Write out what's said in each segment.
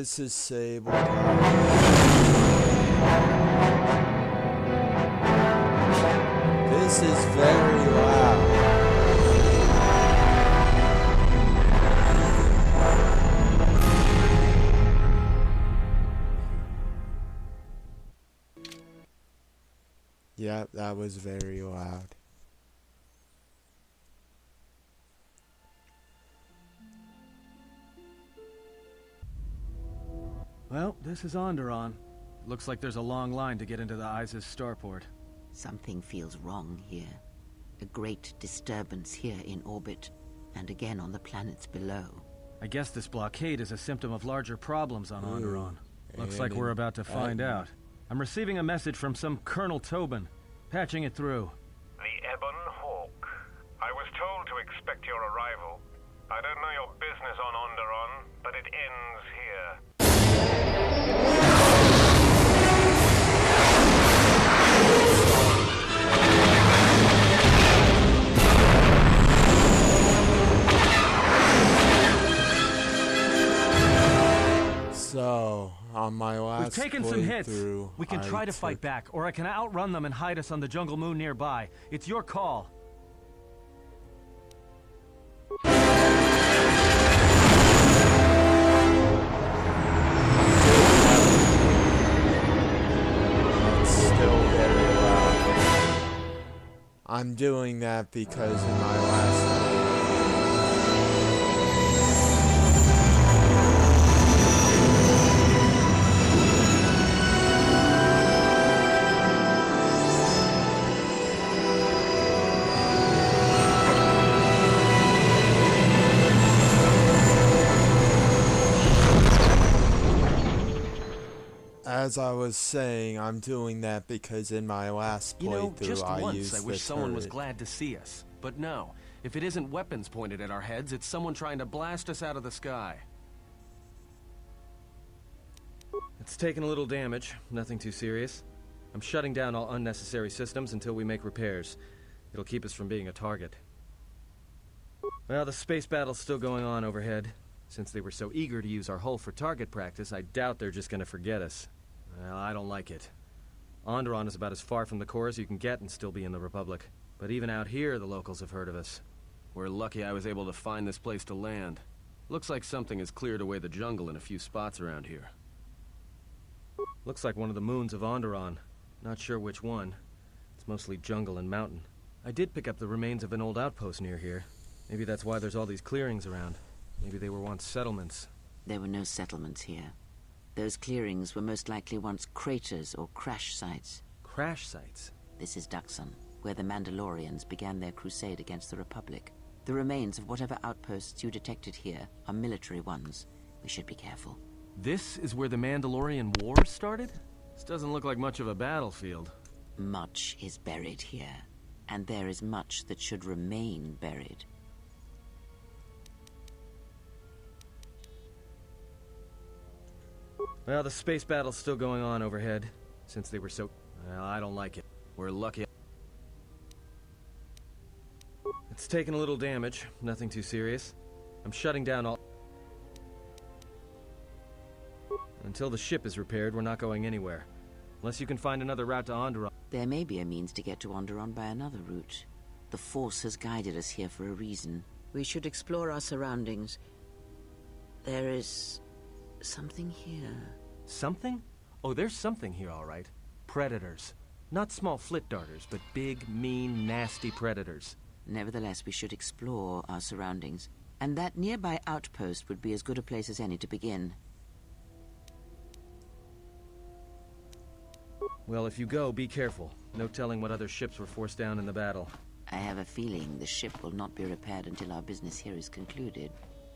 this is Sable. This is very loud. Yeah, that was very loud. Well, this is Onderon. Looks like there's a long line to get into the ISIS starport. Something feels wrong here. A great disturbance here in orbit, and again on the planets below. I guess this blockade is a symptom of larger problems on Onderon. Looks like we're about to find out. I'm receiving a message from some Colonel Tobin. Patching it through. The Ebon Hawk. I was told to expect your arrival. I don't know your business on Onderon, but it ends here. So, on my last We've taken some hits. We can try to took... fight back, or I can outrun them and hide us on the jungle moon nearby. It's your call. It's still very loud. I'm doing that because in my last... As I was saying, I'm doing that because in my last playthrough, just I once used I the wish someone was turret. glad to see us. But no, if it isn't weapons pointed at our heads, it's someone trying to blast us out of the sky. It's taken a little damage, nothing too serious. I'm shutting down all unnecessary systems until we make repairs. It'll keep us from being a target. Well, the space battle's still going on overhead. Since they were so eager to use our hull for target practice, I doubt they're just gonna forget us. Well, I don't like it. Onderon is about as far from the core as you can get and still be in the Republic. But even out here, the locals have heard of us. We're lucky I was able to find this place to land. Looks like something has cleared away the jungle in a few spots around here. Looks like one of the moons of Onderon. Not sure which one. It's mostly jungle and mountain. I did pick up the remains of an old outpost near here. Maybe that's why there's all these clearings around. Maybe they were once settlements. There were no settlements here. Those clearings were most likely once craters or crash sites. Crash sites? This is Dxun, where the Mandalorians began their crusade against the Republic. The remains of whatever outposts you detected here are military ones. We should be careful. This is where the Mandalorian War started? This doesn't look like much of a battlefield. Much is buried here, and there is much that should remain buried. Well, the space battle's still going on overhead. Since they were so... Well, I don't like it. We're lucky. It's taken a little damage, nothing too serious. I'm shutting down all... Until the ship is repaired, we're not going anywhere. Unless you can find another route to Onderon. There may be a means to get to Onderon by another route. The Force has guided us here for a reason. We should explore our surroundings. There is... something here. Something? Oh, there's something here, all right. Predators. Not small flit darters, but big, mean, nasty predators. Nevertheless, we should explore our surroundings. And that nearby outpost would be as good a place as any to begin. Well, if you go, be careful. No telling what other ships were forced down in the battle. I have a feeling the ship will not be repaired until our business here is concluded.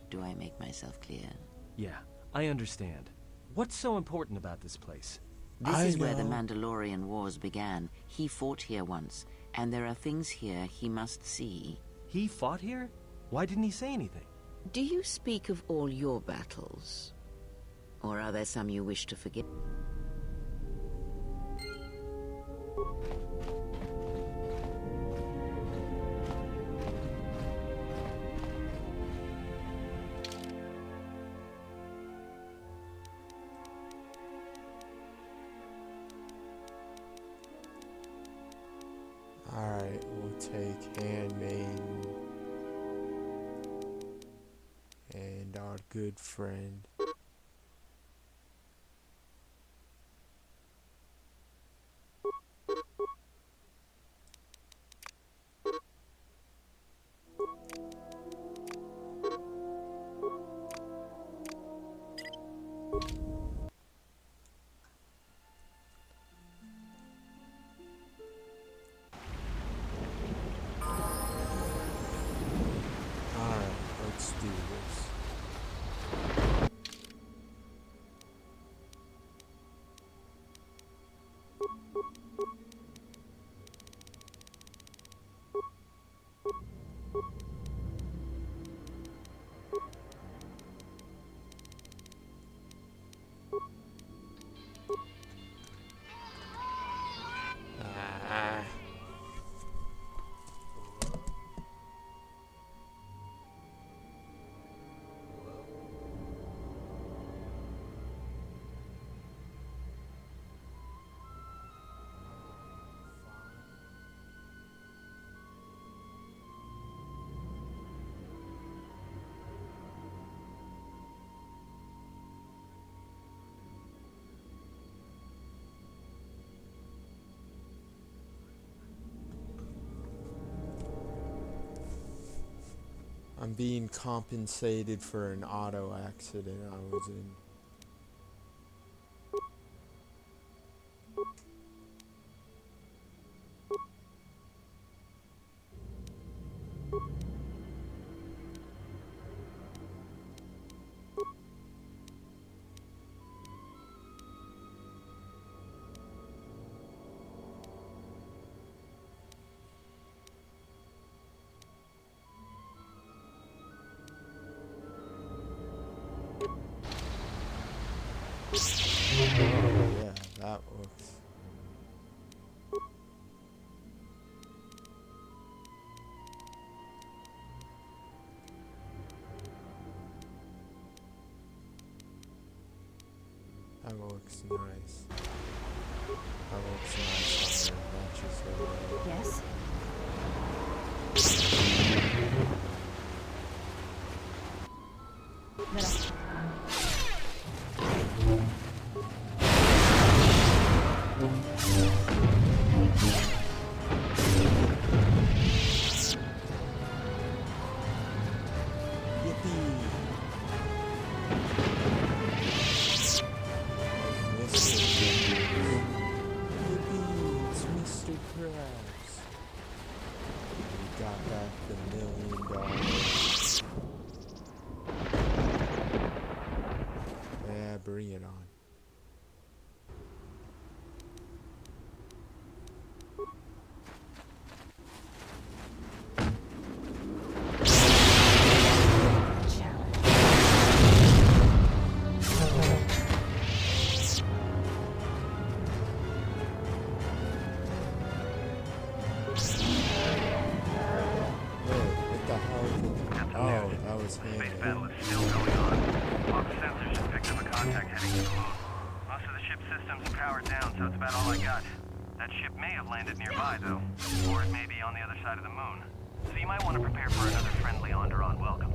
Do I make myself clear? Yeah, I understand. What's so important about this place? This is where the Mandalorian Wars began. He fought here once, and there are things here he must see. He fought here? Why didn't he say anything? Do you speak of all your battles? Or are there some you wish to forget? Alright, we'll take Handmaiden and our good friend. Alright, let's do this. Ah. I'm being compensated for an auto accident I was in. Oh, yeah, that works. That looks nice. That looks nice on there. Matches the way. Yes? Bring it on. Oh, that was him. Space battle is still going on. All the sensors just picked up a contact heading to the moon. Most of the ship's systems are powered down, so it's about all I got. That ship may have landed nearby, though. Or it may be on the other side of the moon. So you might want to prepare for another friendly Onderon welcome.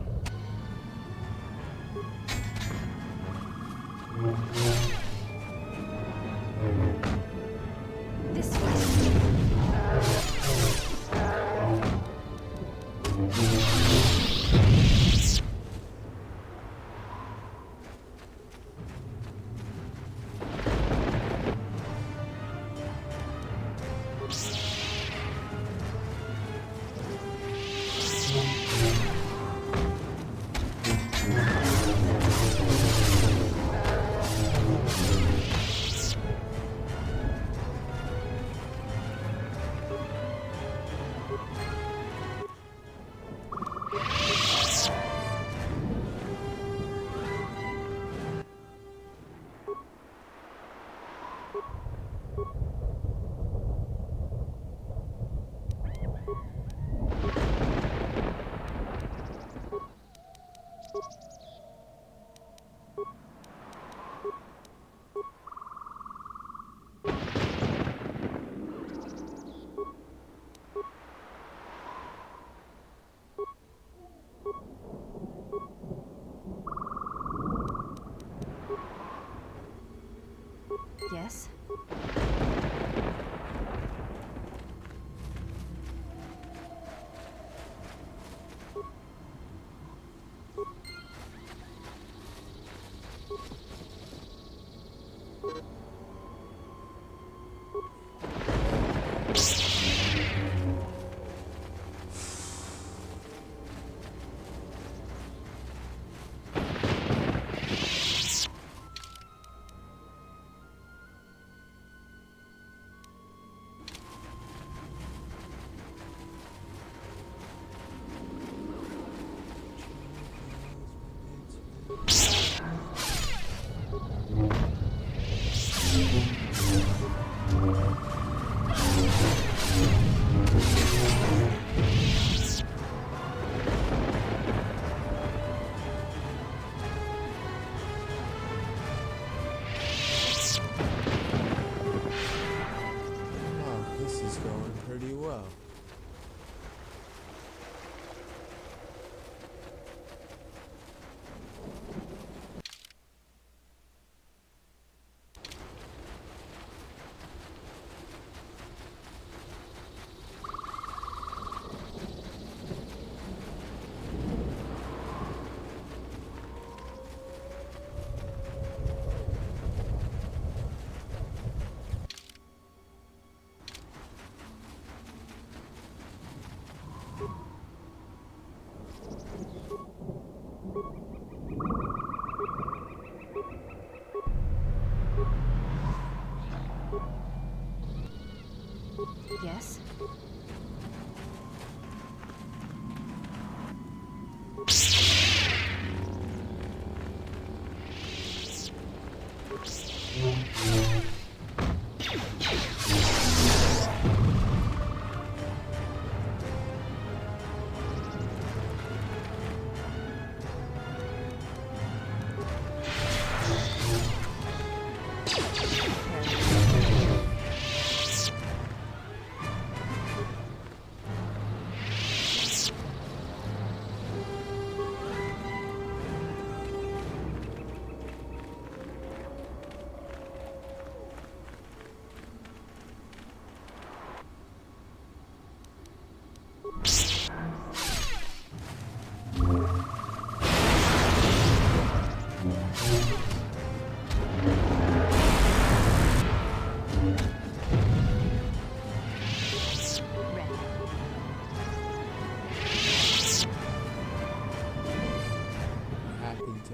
This way.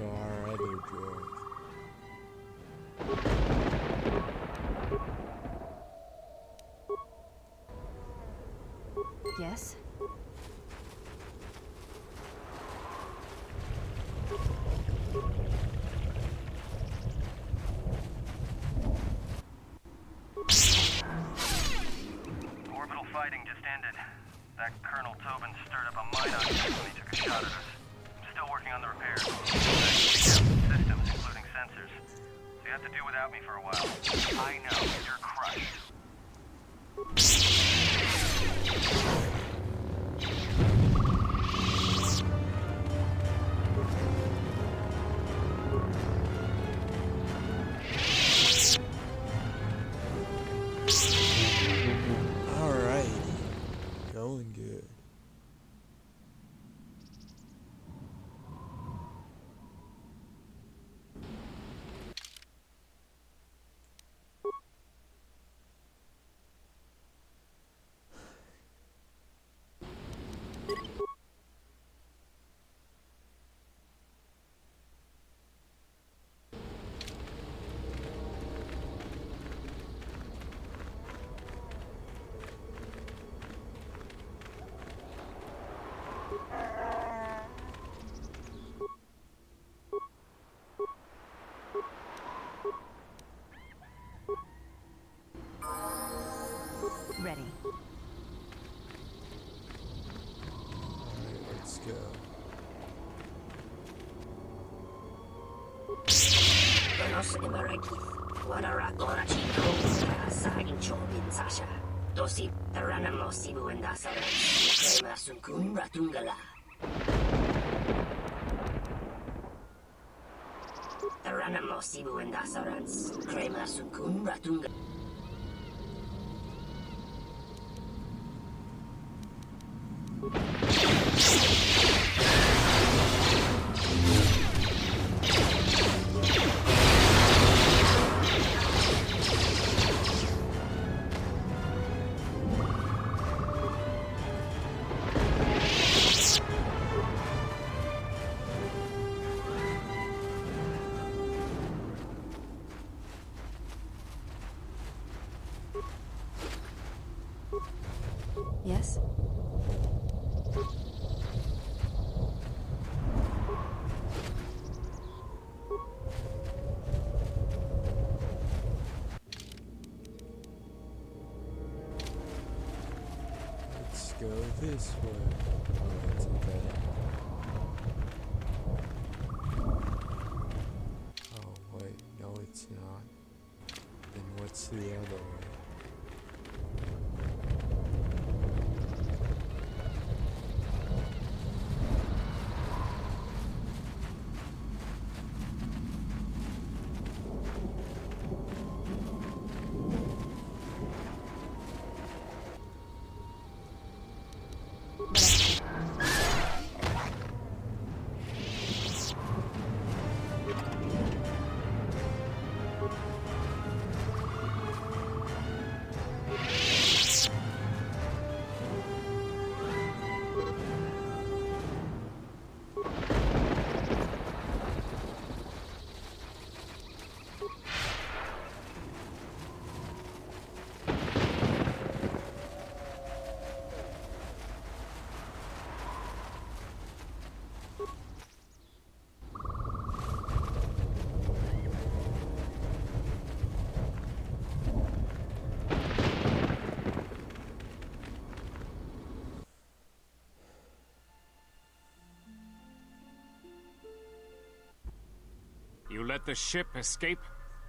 to our other droid. Yes? Orbital fighting just ended. That Colonel Tobin stirred up a mine on us when he took a shot at us. I'm still working on the repairs. Systems, including sensors. So you have to do without me for a while. I know, you're crushed. Alrighty. Going good. Ready. Alright, let's go. Nos Imarakith, Wanara Chico, Sagin Chobin Sasha, Dosi, Tarana Mosibu and Dasara, Krema Sunkun Ratungala. Tarana Mosibu and Dasarans, Krema Sunkun Ratungala. Yes? Let's go this way. Oh, it's okay. Oh, wait. No, it's not. Then what's the other way? You let the ship escape?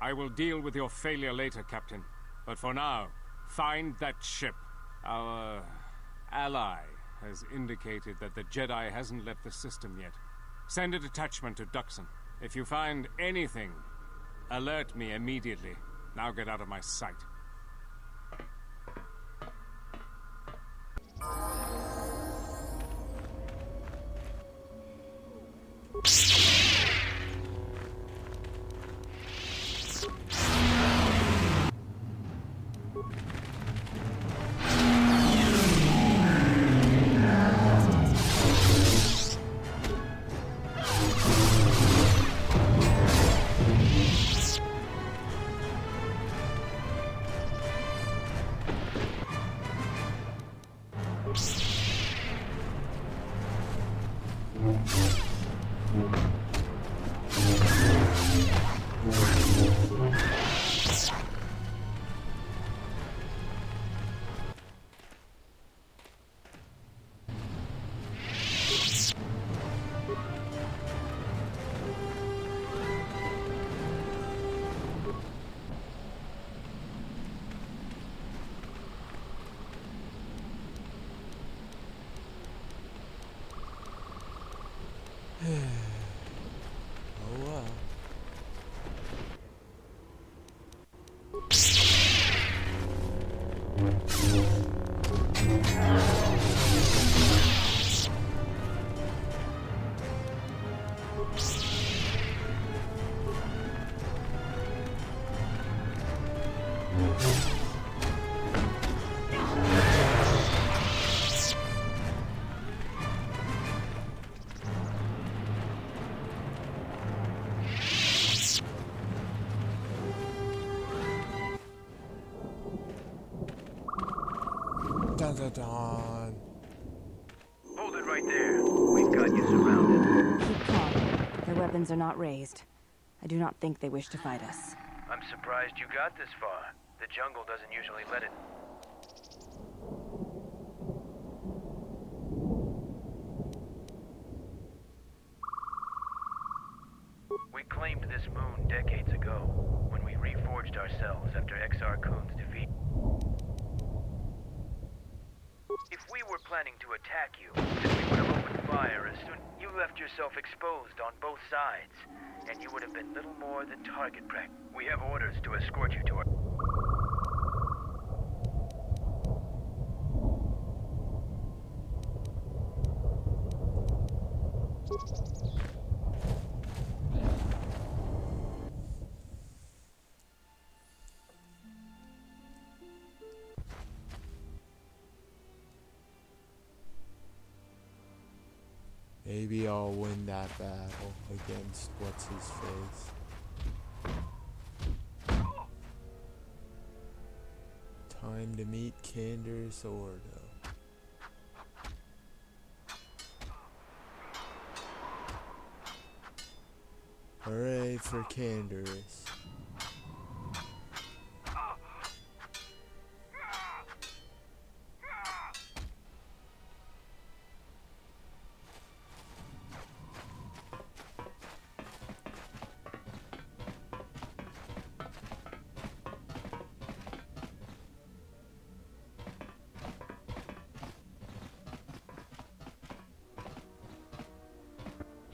I will deal with your failure later, Captain. But for now, find that ship. Our ally has indicated that the Jedi hasn't left the system yet. Send a detachment to Dxun. If you find anything, alert me immediately. Now get out of my sight. Oh well. Dun dun dun. Hold it right there. We've got you surrounded. Keep calm. Their weapons are not raised. I do not think they wish to fight us. I'm surprised you got this far. The jungle doesn't usually let it. We claimed this moon decades ago, when we reforged ourselves after XR Kun's defeat. If we were planning to attack you, then we would have opened fire as soon. You left yourself exposed on both sides, and you would have been little more than target practice. We have orders to escort you to our... Maybe I'll win that battle against what's his face. Time to meet Canderous Ordo. Hooray for Canderous.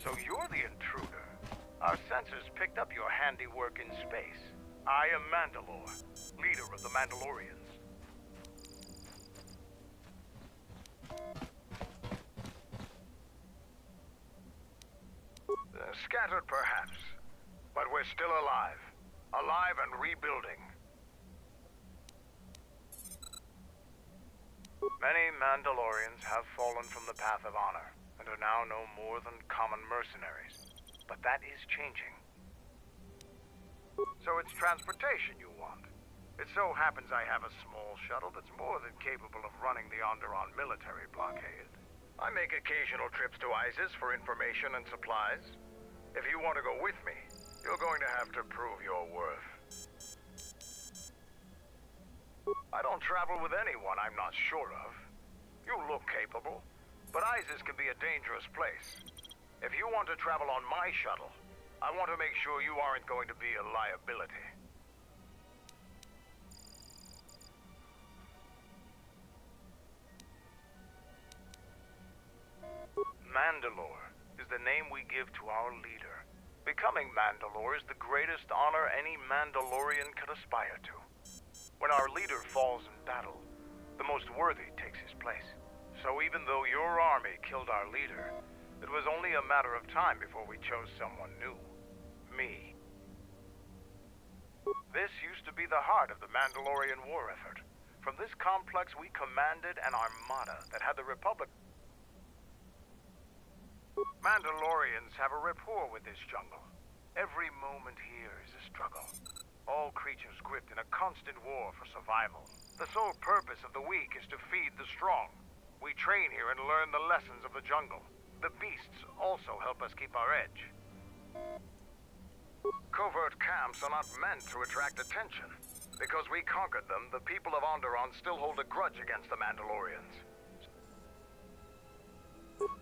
So you're the intruder. Our sensors picked up your handiwork in space. I am Mandalore, leader of the Mandalorians. Scattered perhaps, but we're still alive. Alive and rebuilding. Many Mandalorians have fallen from the path of honor, and are now no more than common mercenaries. But that is changing. So it's transportation you want. It so happens I have a small shuttle that's more than capable of running the Onderon military blockade. I make occasional trips to ISIS for information and supplies. If you want to go with me, you're going to have to prove your worth. I don't travel with anyone I'm not sure of. You look capable, but ISIS can be a dangerous place. If you want to travel on my shuttle, I want to make sure you aren't going to be a liability. Mandalore is the name we give to our leader. Becoming Mandalore is the greatest honor any Mandalorian could aspire to. When our leader falls in battle, the most worthy takes his place. So even though your army killed our leader, it was only a matter of time before we chose someone new. Me. This used to be the heart of the Mandalorian war effort. From this complex we commanded an armada that had the Republic. Mandalorians have a rapport with this jungle. Every moment here is a struggle. All creatures gripped in a constant war for survival. The sole purpose of the weak is to feed the strong. We train here and learn the lessons of the jungle. The beasts also help us keep our edge. Covert camps are not meant to attract attention. Because we conquered them, the people of Onderon still hold a grudge against the Mandalorians.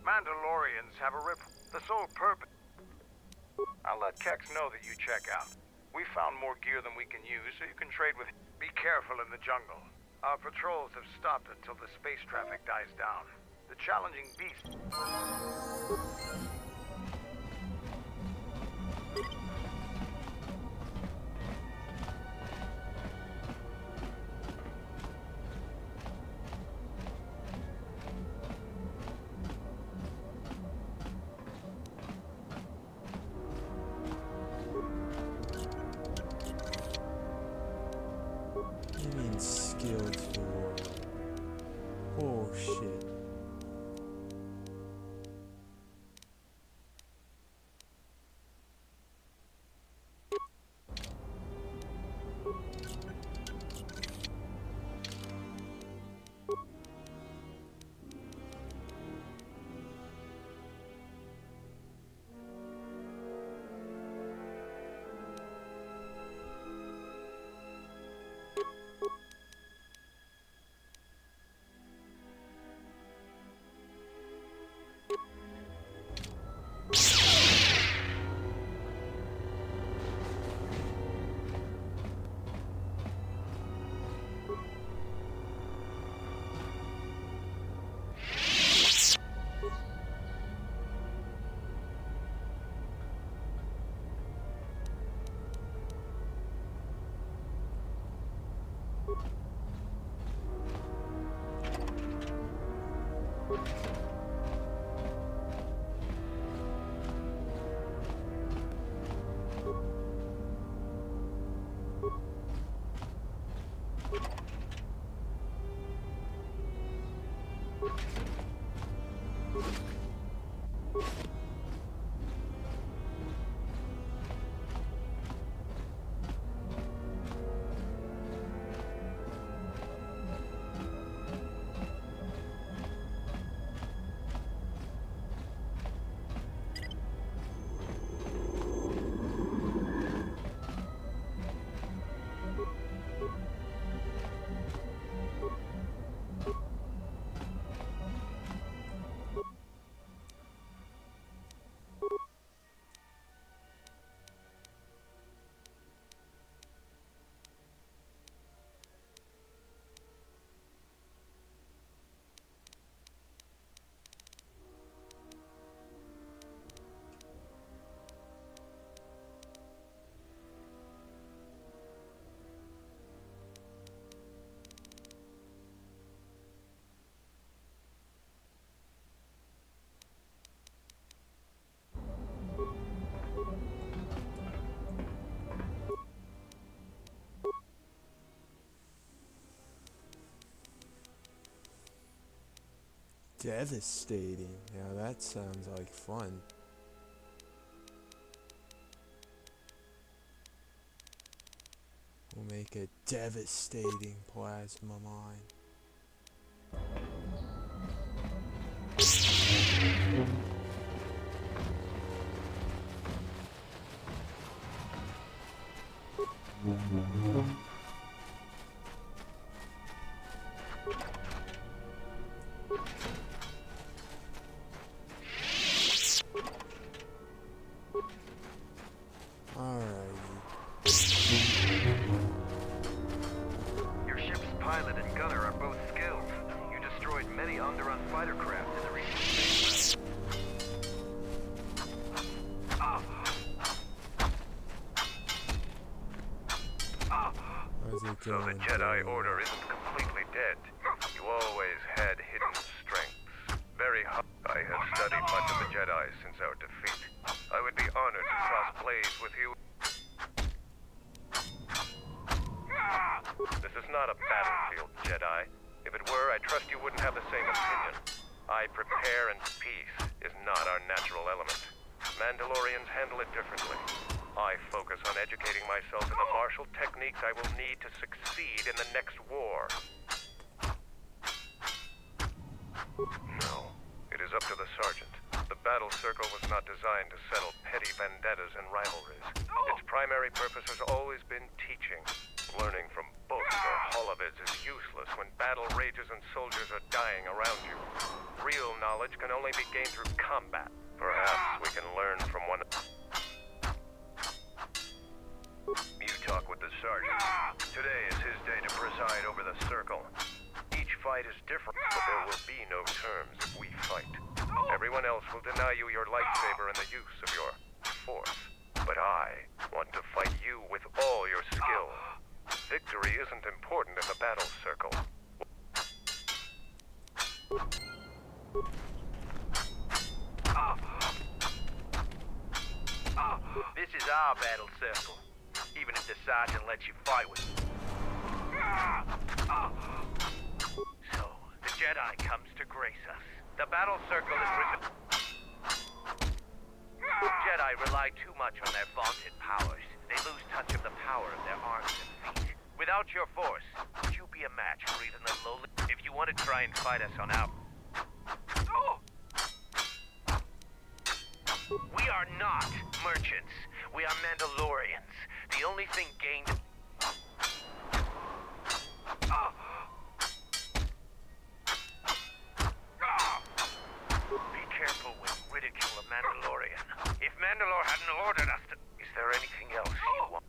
Mandalorians have the sole purpose. I'll let Kex know that you check out. We found more gear than we can use, so you can trade with. Be careful in the jungle. Our patrols have stopped until the space traffic dies down. The challenging beast. Devastating. Now that sounds like fun. We'll make a devastating plasma mine. Your ship's pilot and gunner are both skilled. You destroyed many Onderon fighter craft in the recent space battle. How's it So going? the Jedi Order isn't completely dead. You always had hidden strengths. Very high. I have studied much of the Jedi since our defeat. I would be honored to cross blades with you. This is not a battlefield, Jedi. If it were, I trust you wouldn't have the same opinion. I prepare and peace is not our natural element. Mandalorians handle it differently. I focus on educating myself in the martial techniques I will need to succeed in the next war. No, it is up to the Sergeant. The battle circle was not designed to settle petty vendettas and rivalries. Its primary purpose has always been teaching. Learning from books or holovids is useless when battle rages and soldiers are dying around you. Real knowledge can only be gained through combat. Perhaps we can learn from one... You talk with the Sergeant. Today is his day to preside over the circle. Each fight is different, but there will be no terms if we fight. Everyone else will deny you your lightsaber and the use of your force. But I want to fight you with all your skill. Victory isn't important in the battle circle. This is our battle circle. Even if the Sergeant lets you fight with me. So, the Jedi comes to grace us. The battle circle is Jedi rely too much on their vaunted powers. They lose touch of the power of their arms and feet. Without your force, would you be a match for even the lowly? If you want to try and fight us on our... We are not merchants. We are Mandalorians. The only thing gained... Be careful when you ridicule a Mandalorian. If Mandalore hadn't ordered us to... Is there anything else you want?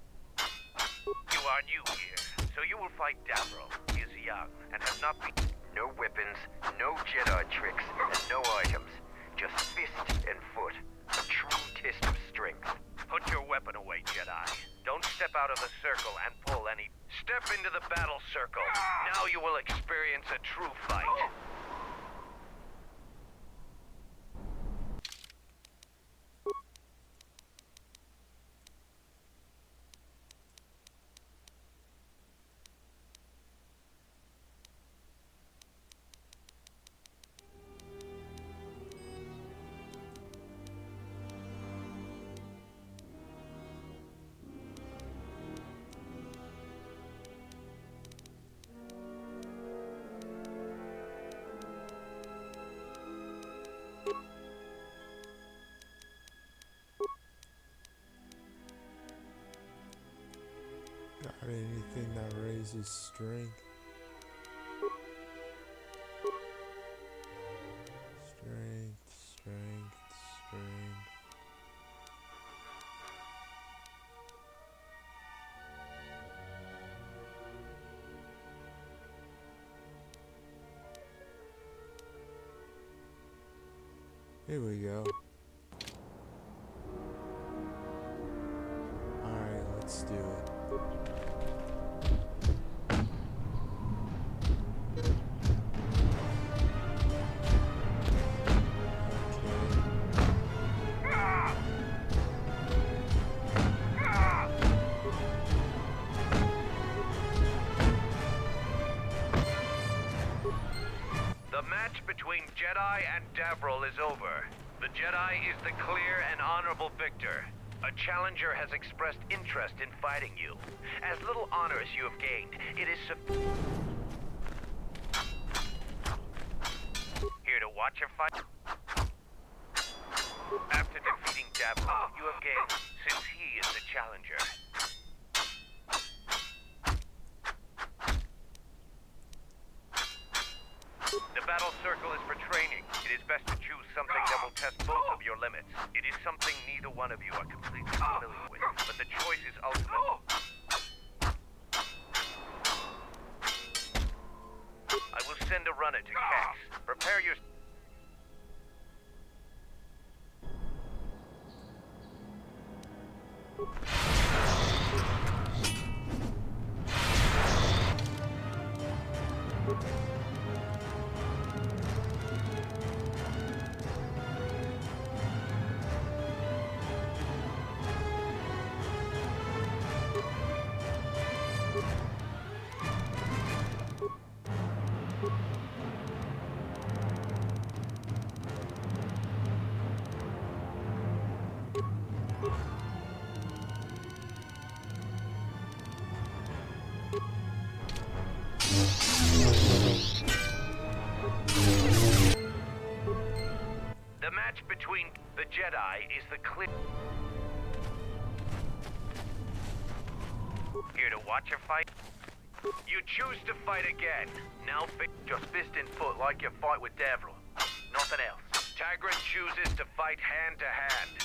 You are new here, so you will fight Davro. He is young and has not been... No weapons, no Jedi tricks, and no items. Just fist and foot. A true test of strength. Put your weapon away, Jedi. Don't step out of the circle and pull any... Step into the battle circle. Now you will experience a true fight. anything that raises strength. Strength. Here we go. Alright, let's do it. The match between Jedi and Davril is over. The Jedi is the clear and honorable victor. A challenger has expressed interest in fighting you. As little honor as you have gained, it is here to watch your fight. After defeating Davril, you have gained, since he is the challenger. The battle circle is for training. It is best to choose something that will test both of your limits. It is something neither one of you are completely familiar with, but the choice is ultimate. I will send a runner to Kex. Prepare your... The match between the Jedi is the clear... Here to watch your fight? You choose to fight again. Now just fist in foot like you fight with Davril. Nothing else. Tigran chooses to fight hand to hand.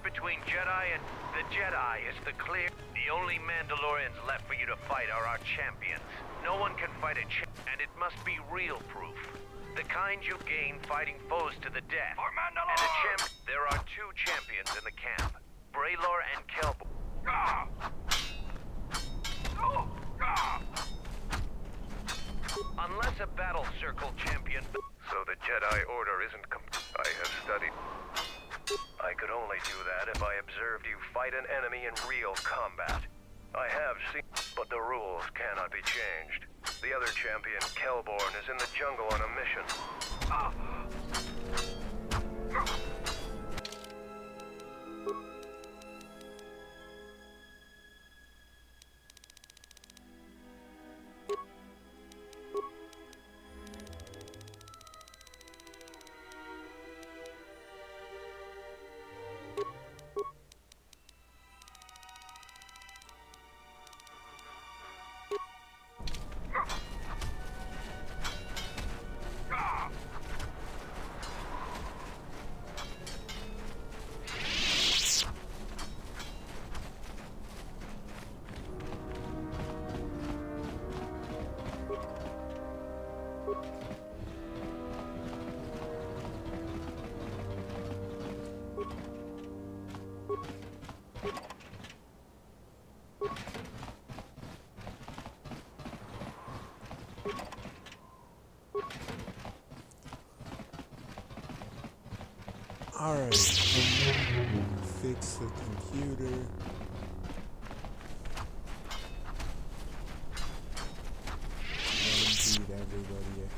Between Jedi and the Jedi is the clear. The only Mandalorians left for you to fight are our champions. No one can fight a and it must be real proof. The kind you gain fighting foes to the death. And a there are two champions in the camp, Braylor and Kelbo. Unless a battle circle champion... So the Jedi Order isn't I have studied... I could only do that if I observed you fight an enemy in real combat. I have seen, but the rules cannot be changed. The other champion, Kelborn, is in the jungle on a mission. Alright. Fix the computer. And beat everybody up.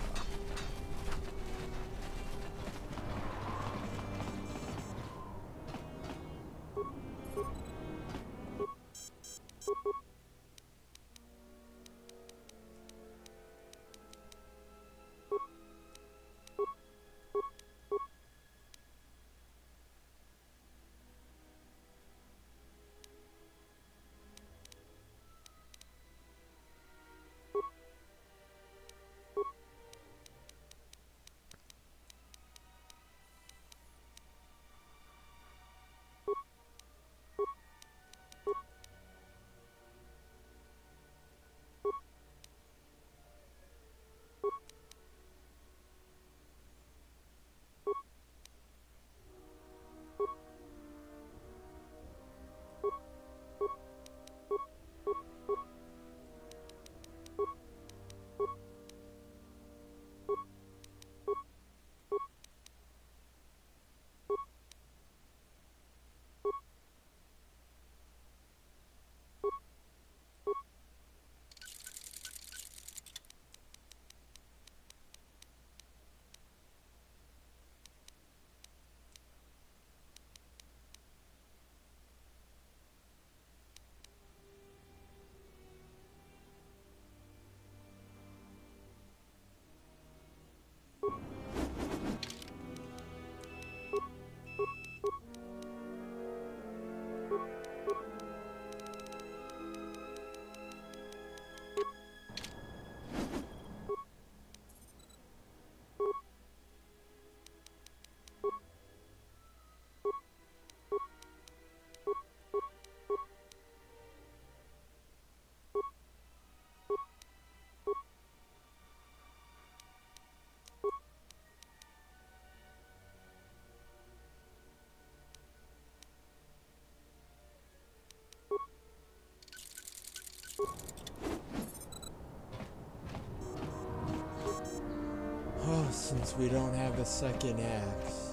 Oh, since we don't have a second axe.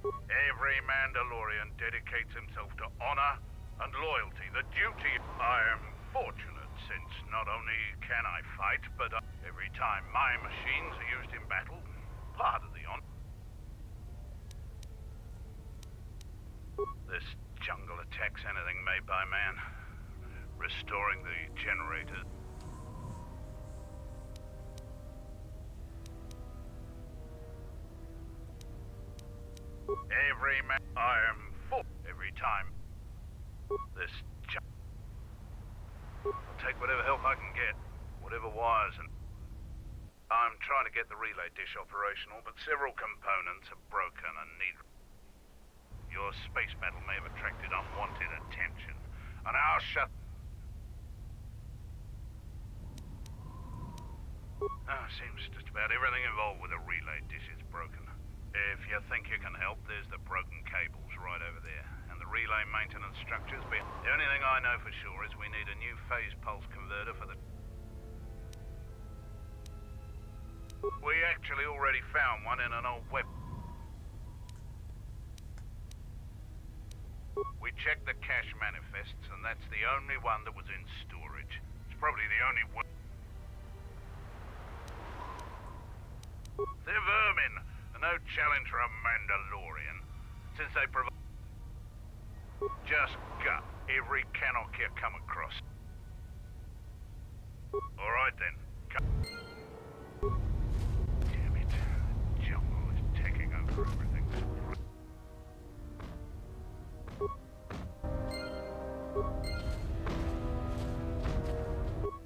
Every Mandalorian dedicates himself to honor and loyalty, the duty. I am fortunate since not only can I fight, but every time my machines are used in battle, part of the honor. This jungle attacks anything made by man, restoring the generator. Every man I am for every time. This I'll take whatever help I can get, whatever wires, and I'm trying to get the relay dish operational, but several components are broken and need. Your space battle may have attracted unwanted attention, and I'll shut. Seems just about everything involved with a relay dish is broken. If you think you can help, there's the broken cables right over there. And the relay maintenance structures. The only thing I know for sure is we need a new phase pulse converter for the... We actually already found one in an old web... We checked the cache manifests, and that's the only one that was in storage. It's probably the only one. They're vermin, and no challenge for a Mandalorian. Since they provide... Just gut every Canuck you come across. Alright then. Damn it. The jungle is taking over everything.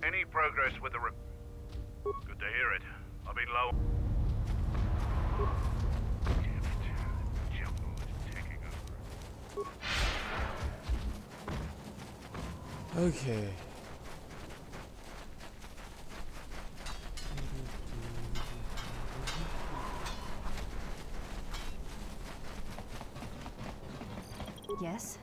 Any progress with the Good to hear it. I'll be low. Damn it. The jungle is taking over. Okay. Yes?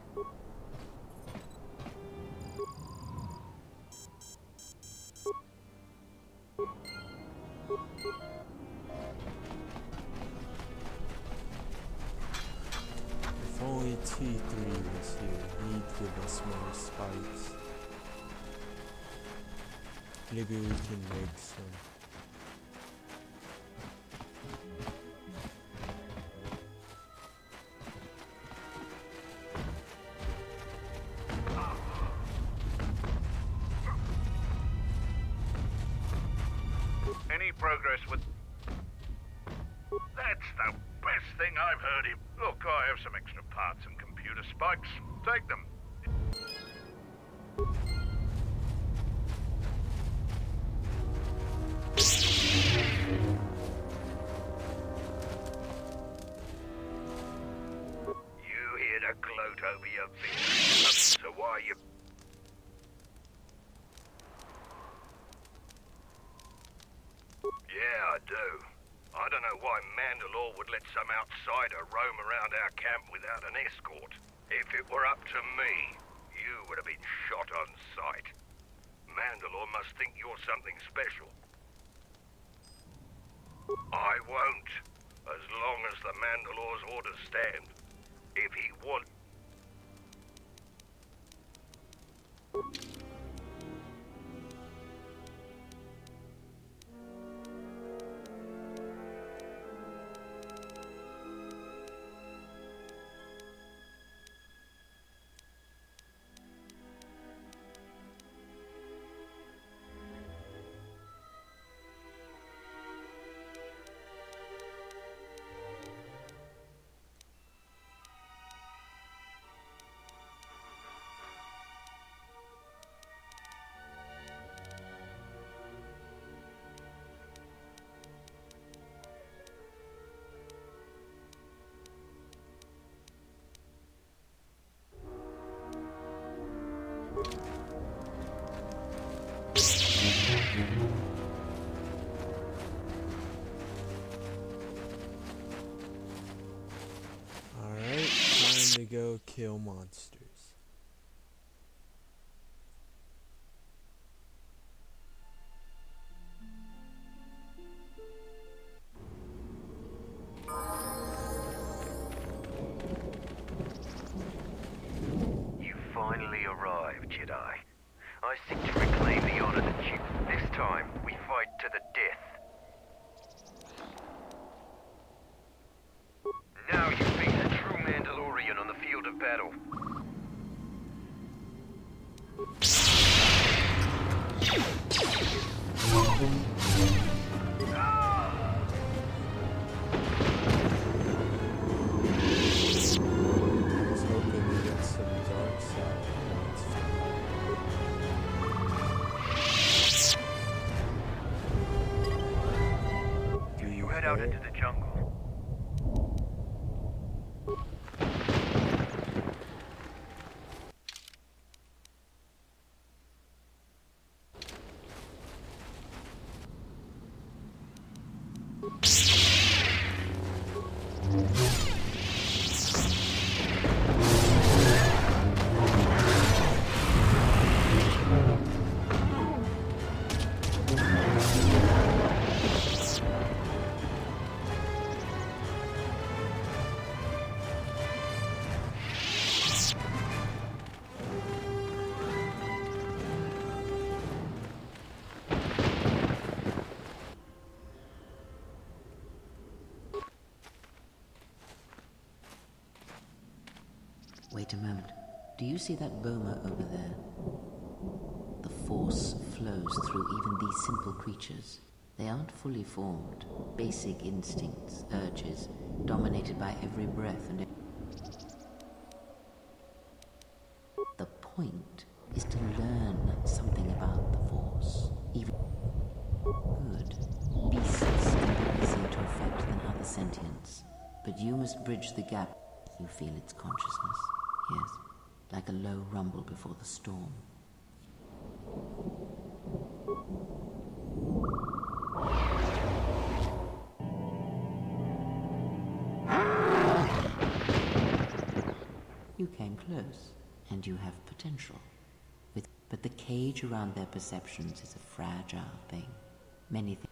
If only T3 was here, he'd give us more spikes. Maybe we can make some. Any progress with... That's the best thing I've heard him. Look, I have some extra parts and computer spikes. Take them. You here to gloat over your victory, so why you... Yeah, I do. I don't know why Mandalore would let some outsider roam around our camp without an escort. If it were up to me, you would have been shot on sight. Mandalore must think you're something special. I won't, as long as the Mandalore's orders stand. If he wants... Alright, time to go kill monsters. You finally arrived, Jedi. I seek to reclaim the honor that you... This time, we fight to the death. Now you face a true Mandalorian on the field of battle. I was hoping to get some dark side monsters. You head out into the jungle. Do you see that boma over there? The Force flows through even these simple creatures. They aren't fully formed. Basic instincts, urges, dominated by every breath and... The point is to learn something about the Force. Even good. Beasts can be easier to affect than other sentients. But you must bridge the gap. You feel its consciousness. Yes, like a low rumble before the storm. You came close, and you have potential. But the cage around their perceptions is a fragile thing. Many things.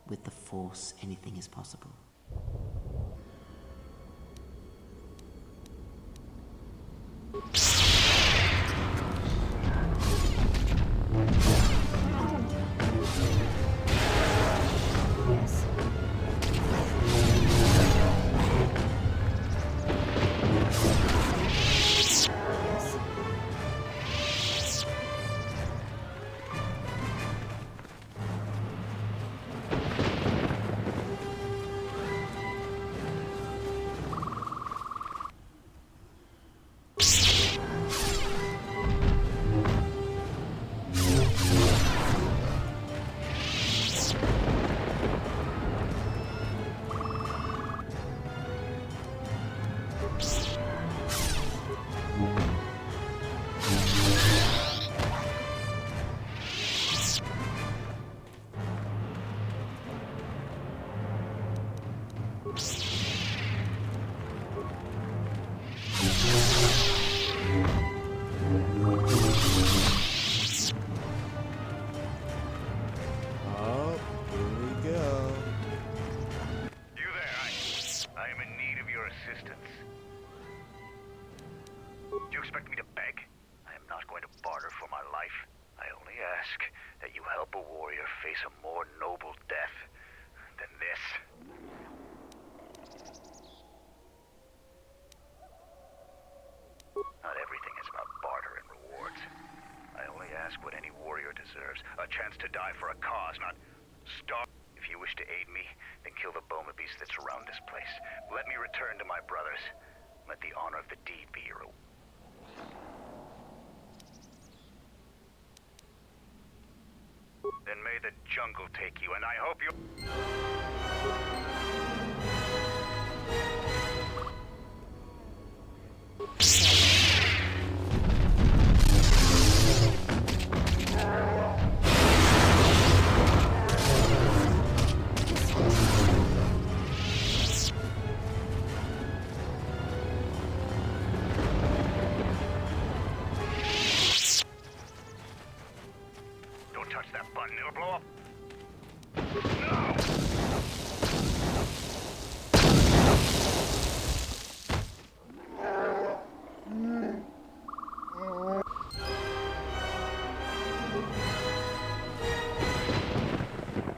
With the Force, anything is possible. A chance to die for a cause, not starve. If you wish to aid me, then kill the Boma beast that surround this place. Let me return to my brothers. Let the honor of the deed be your own. Then may the jungle take you, and I hope you...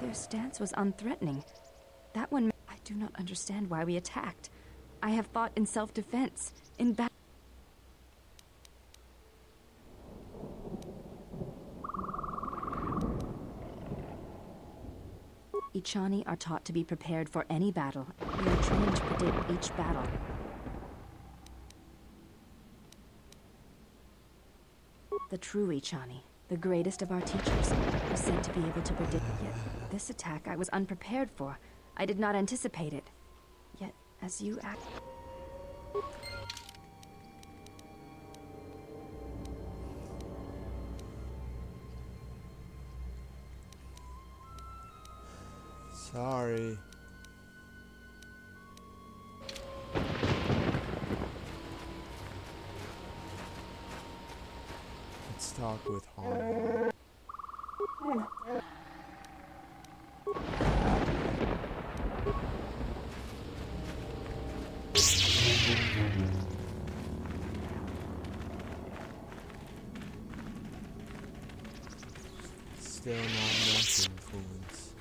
Their stance was unthreatening. That one... I do not understand why we attacked. I have fought in self-defense, in battle. Ichani are taught to be prepared for any battle. We are trained to predict each battle. The true Ichani, the greatest of our teachers, was said to be able to predict. Yet this attack I was unprepared for. I did not anticipate it. Yet, as you act... Sorry. Let's talk with Han. Still not much influence.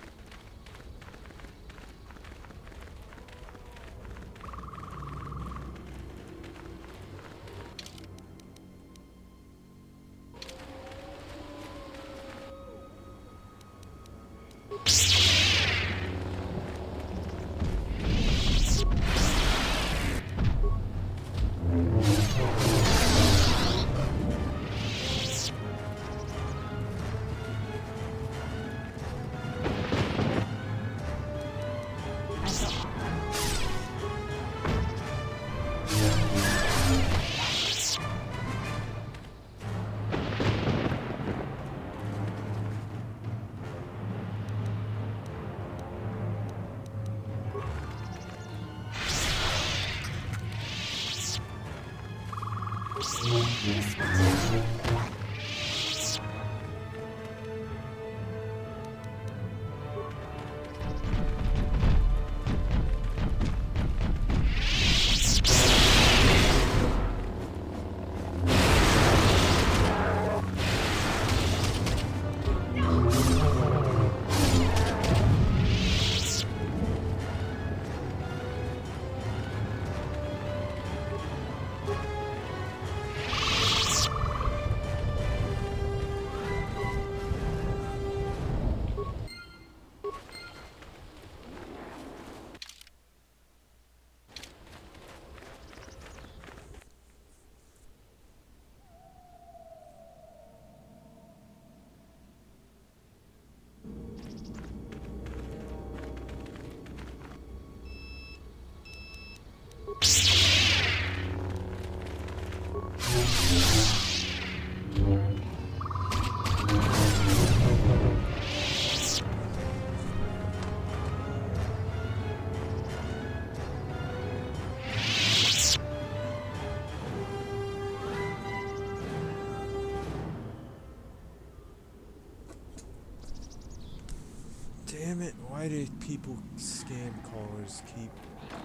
Damn it, why do people scam callers keep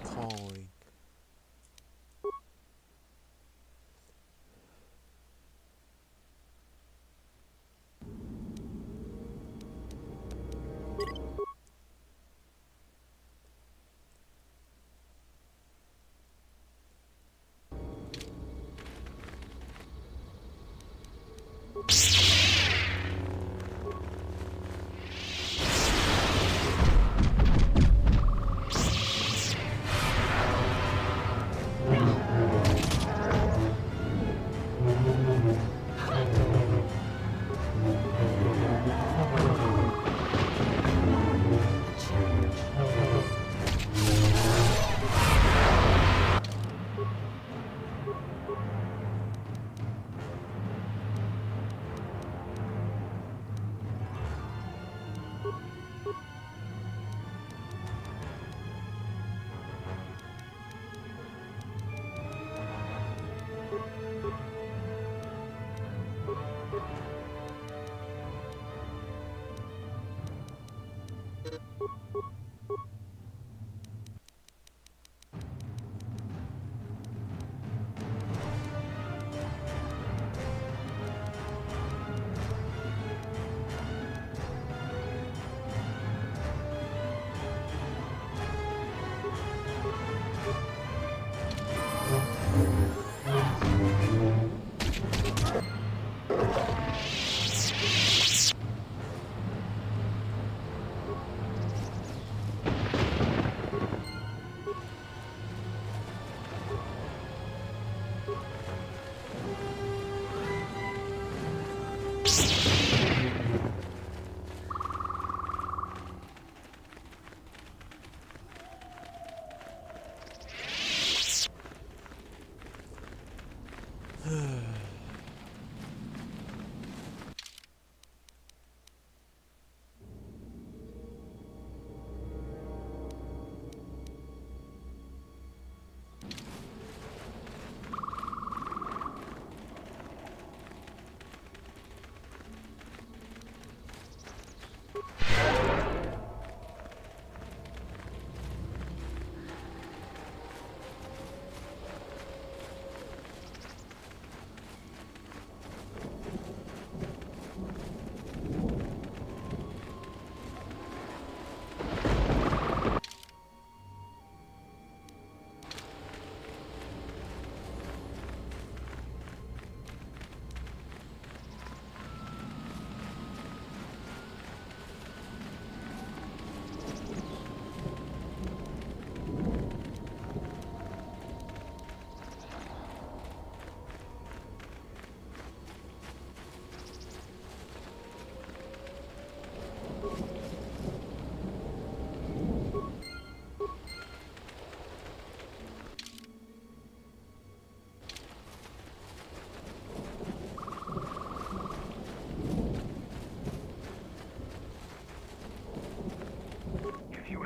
calling?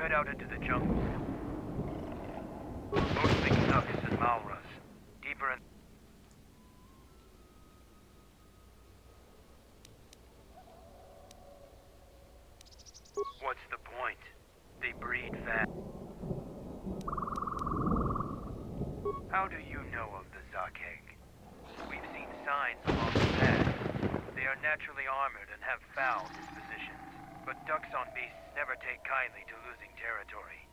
Head out into the jungle. Most things Nux and Malrus. Deeper in... How do you know of the Zarkeg? We've seen signs along the path. They are naturally armored and have foul dispositions. But Dxun beasts never take kindly to losing territory.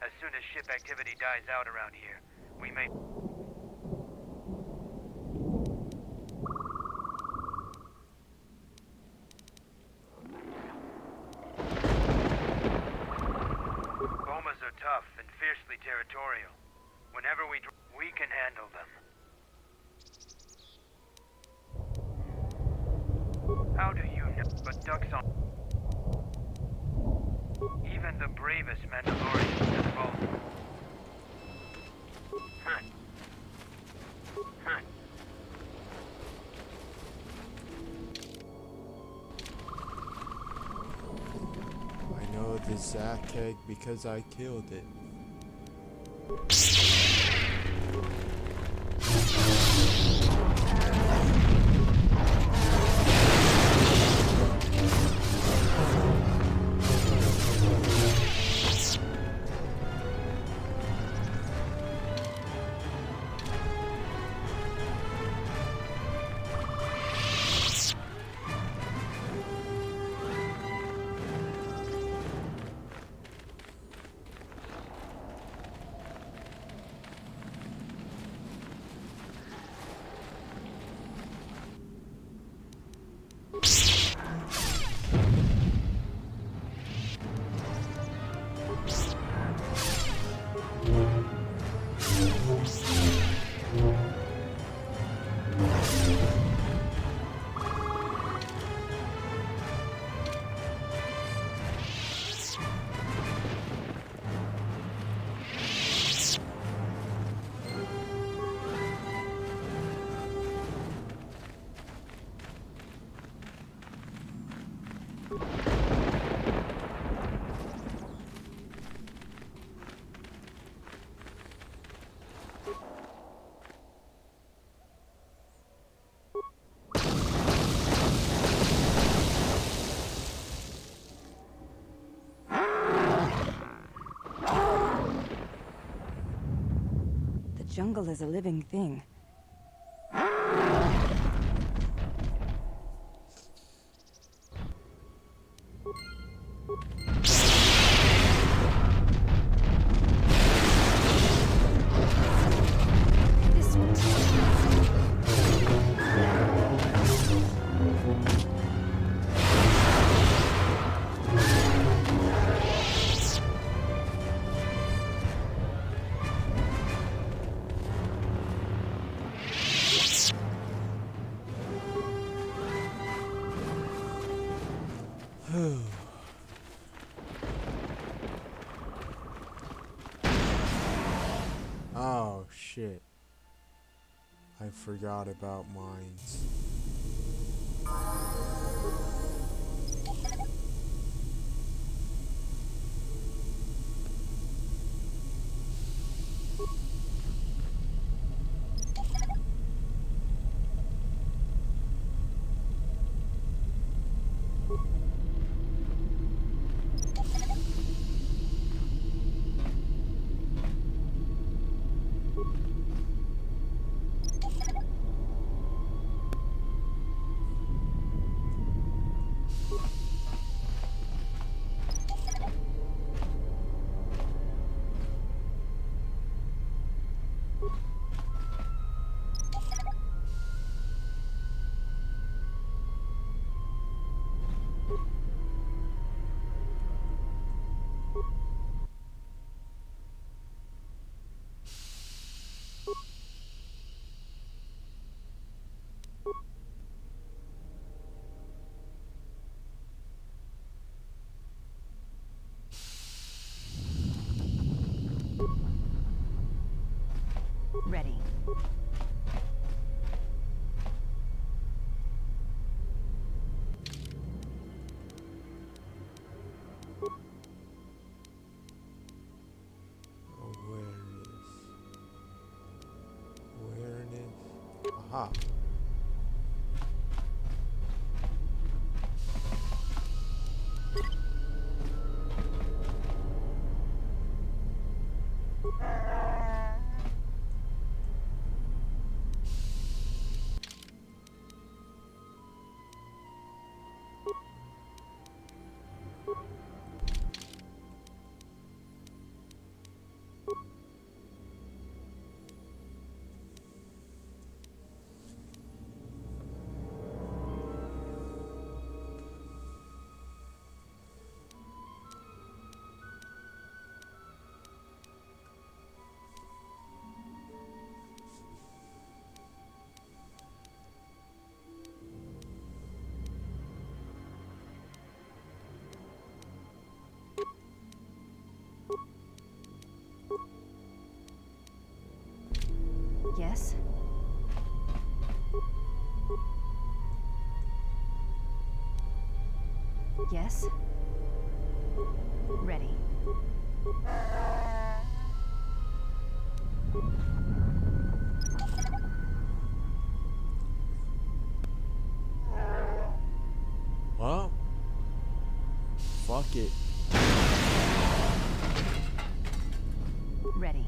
As soon as ship activity dies out around here, we may... Bomas are tough and fiercely territorial. Whenever we can handle them. How do you know? But Dxun... Even the bravest Mandalorians have fallen. I know the Zarkeg because I killed it. The jungle is a living thing. Oh shit. I forgot about mines. Ready. Awareness. Aha. Yes? Yes? Ready. Well, fuck it. Ready.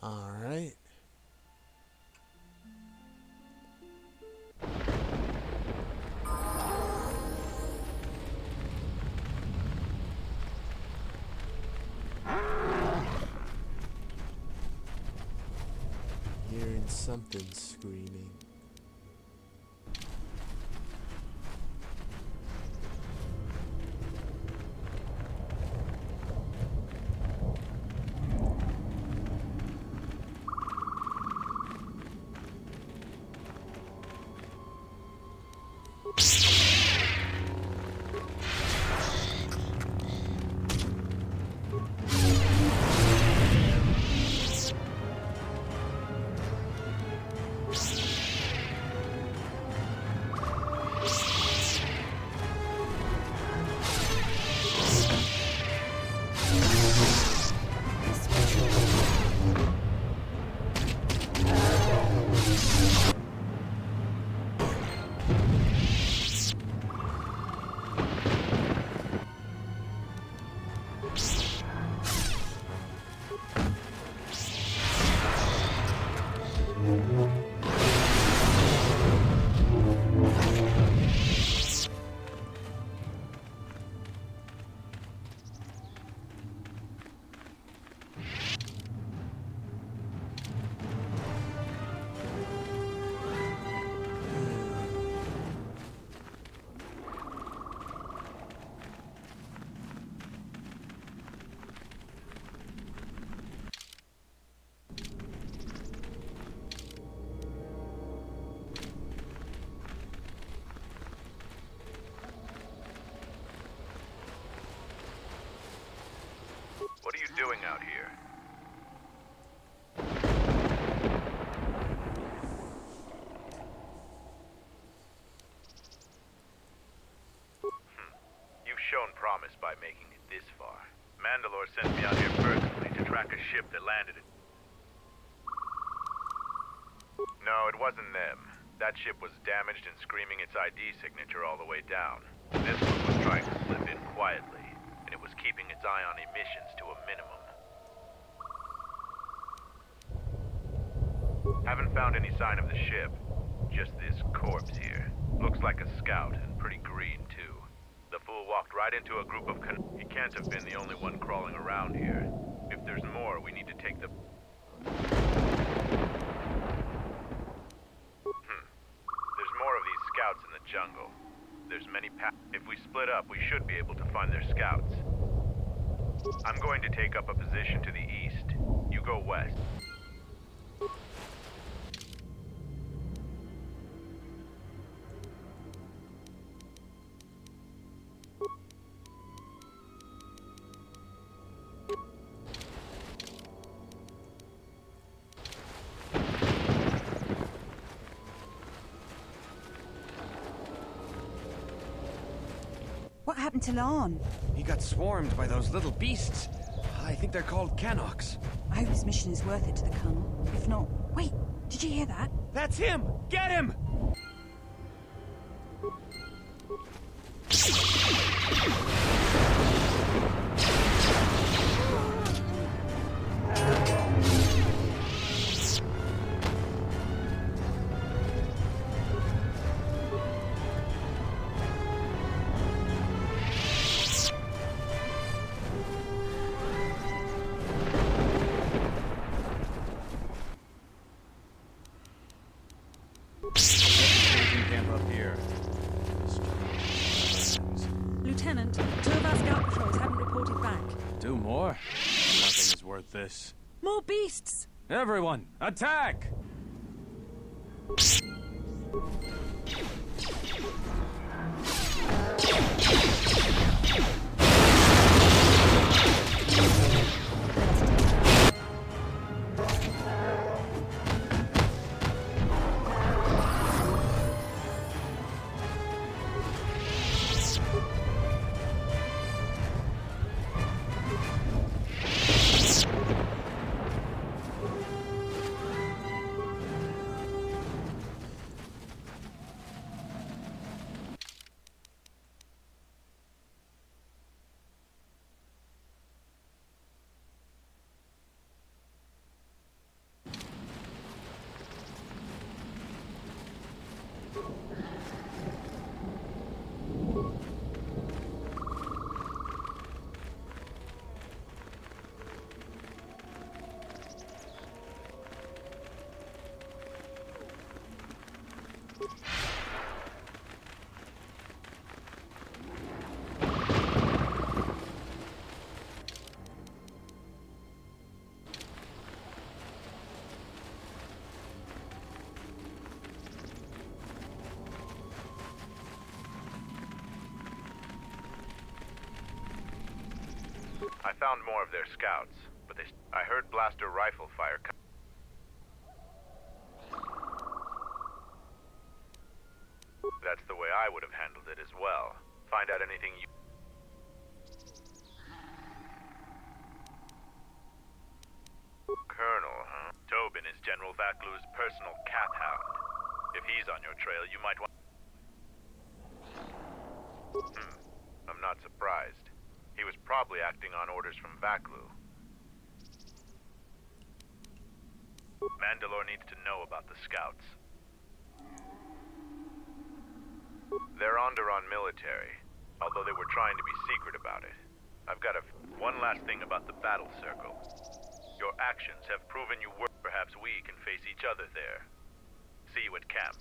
Alright. Hearing something screaming. doing out here? You've shown promise by making it this far. Mandalore sent me out here personally to track a ship that landed it. No, it wasn't them. That ship was damaged and screaming its ID signature all the way down. This one was trying to slip in quietly, and it was keeping its eye on emissions to a minimum. Haven't found any sign of the ship. Just this corpse here. Looks like a scout, and pretty green, too. The fool walked right into a group of He can't have been the only one crawling around here. If there's more, we need to take the... There's more of these scouts in the jungle. There's many If we split up, we should be able to find their scouts. I'm going to take up a position to the east. You go west. What happened to Lon? He got swarmed by those little beasts. I think they're called Canox. I hope his mission is worth it to the Colonel. If not... Wait, did you hear that? That's him! Get him! Lieutenant, 2 of our scout patrols haven't reported back. 2 more? Nothing is worth this. More beasts! Everyone, attack! I found more of their scouts, but I heard blaster rifle fire. That's the way I would have handled it as well. Find out anything you... Colonel, huh? Tobin is General Vaklu's personal cat hound. If he's on your trail, you might want... I'm not surprised. He was probably acting on orders from Vaklu. Mandalore needs to know about the scouts. They're Onderon military, although they were trying to be secret about it. I've got one last thing about the battle circle. Your actions have proven you work. Perhaps we can face each other there. See you at camp.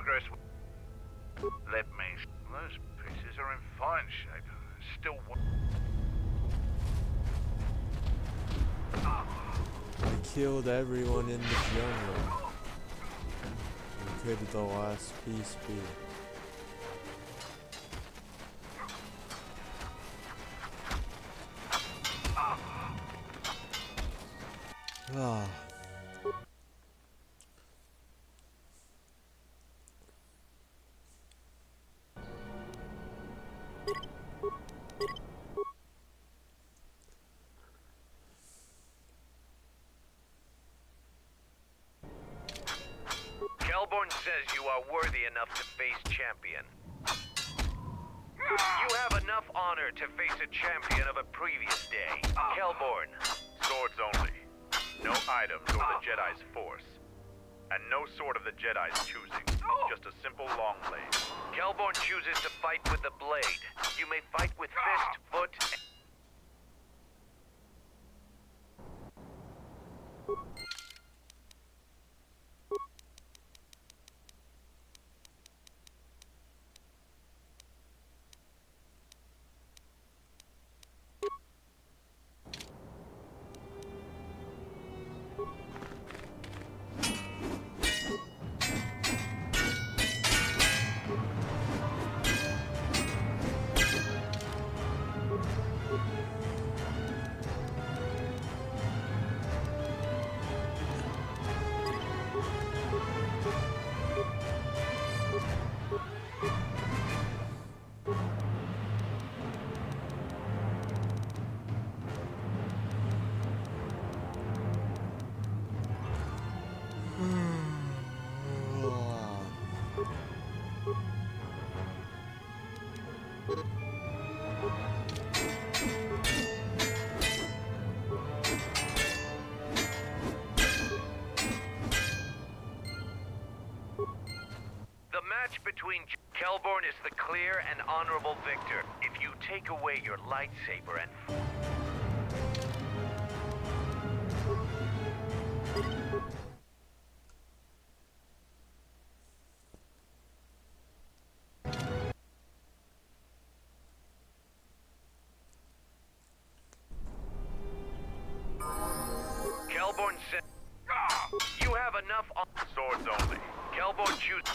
progress. Let me. Those pieces are in fine shape. Still. I killed everyone in the jungle. And could the last piece be? Ah. Kelborn says you are worthy enough to face Champion. You have enough honor to face a champion of a previous day. Kelborn. Swords only. No items or the Jedi's force. And no sword of the Jedi's choosing. Just a simple long blade. Kelborn chooses to fight with the blade. You may fight with fist, foot, between Kelborn is the clear and honorable victor. If you take away your lightsaber and Kelborn said you have enough swords only. Kelborn chooses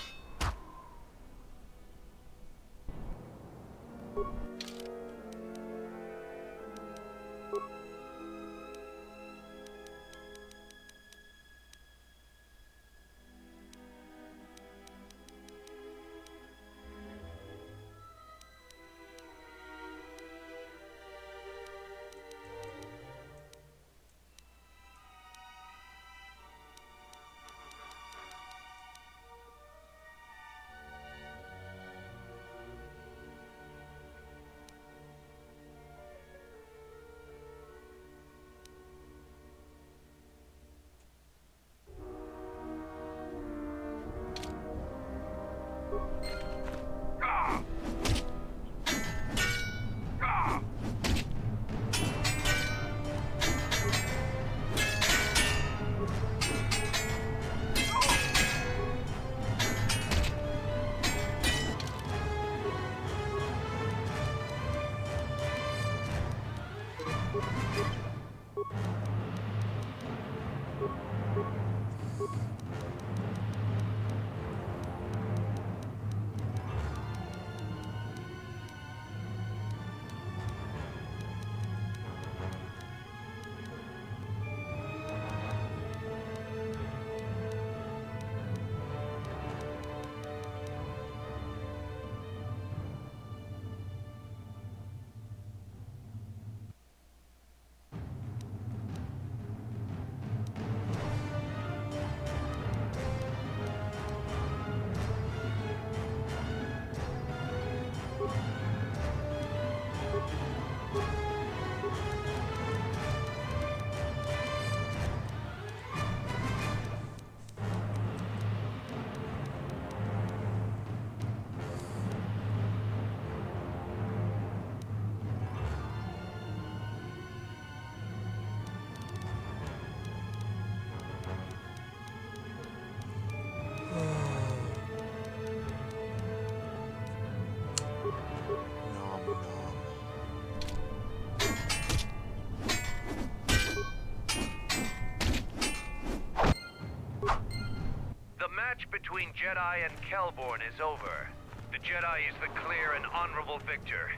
between Jedi and Kelborn is over. The Jedi is the clear and honorable victor.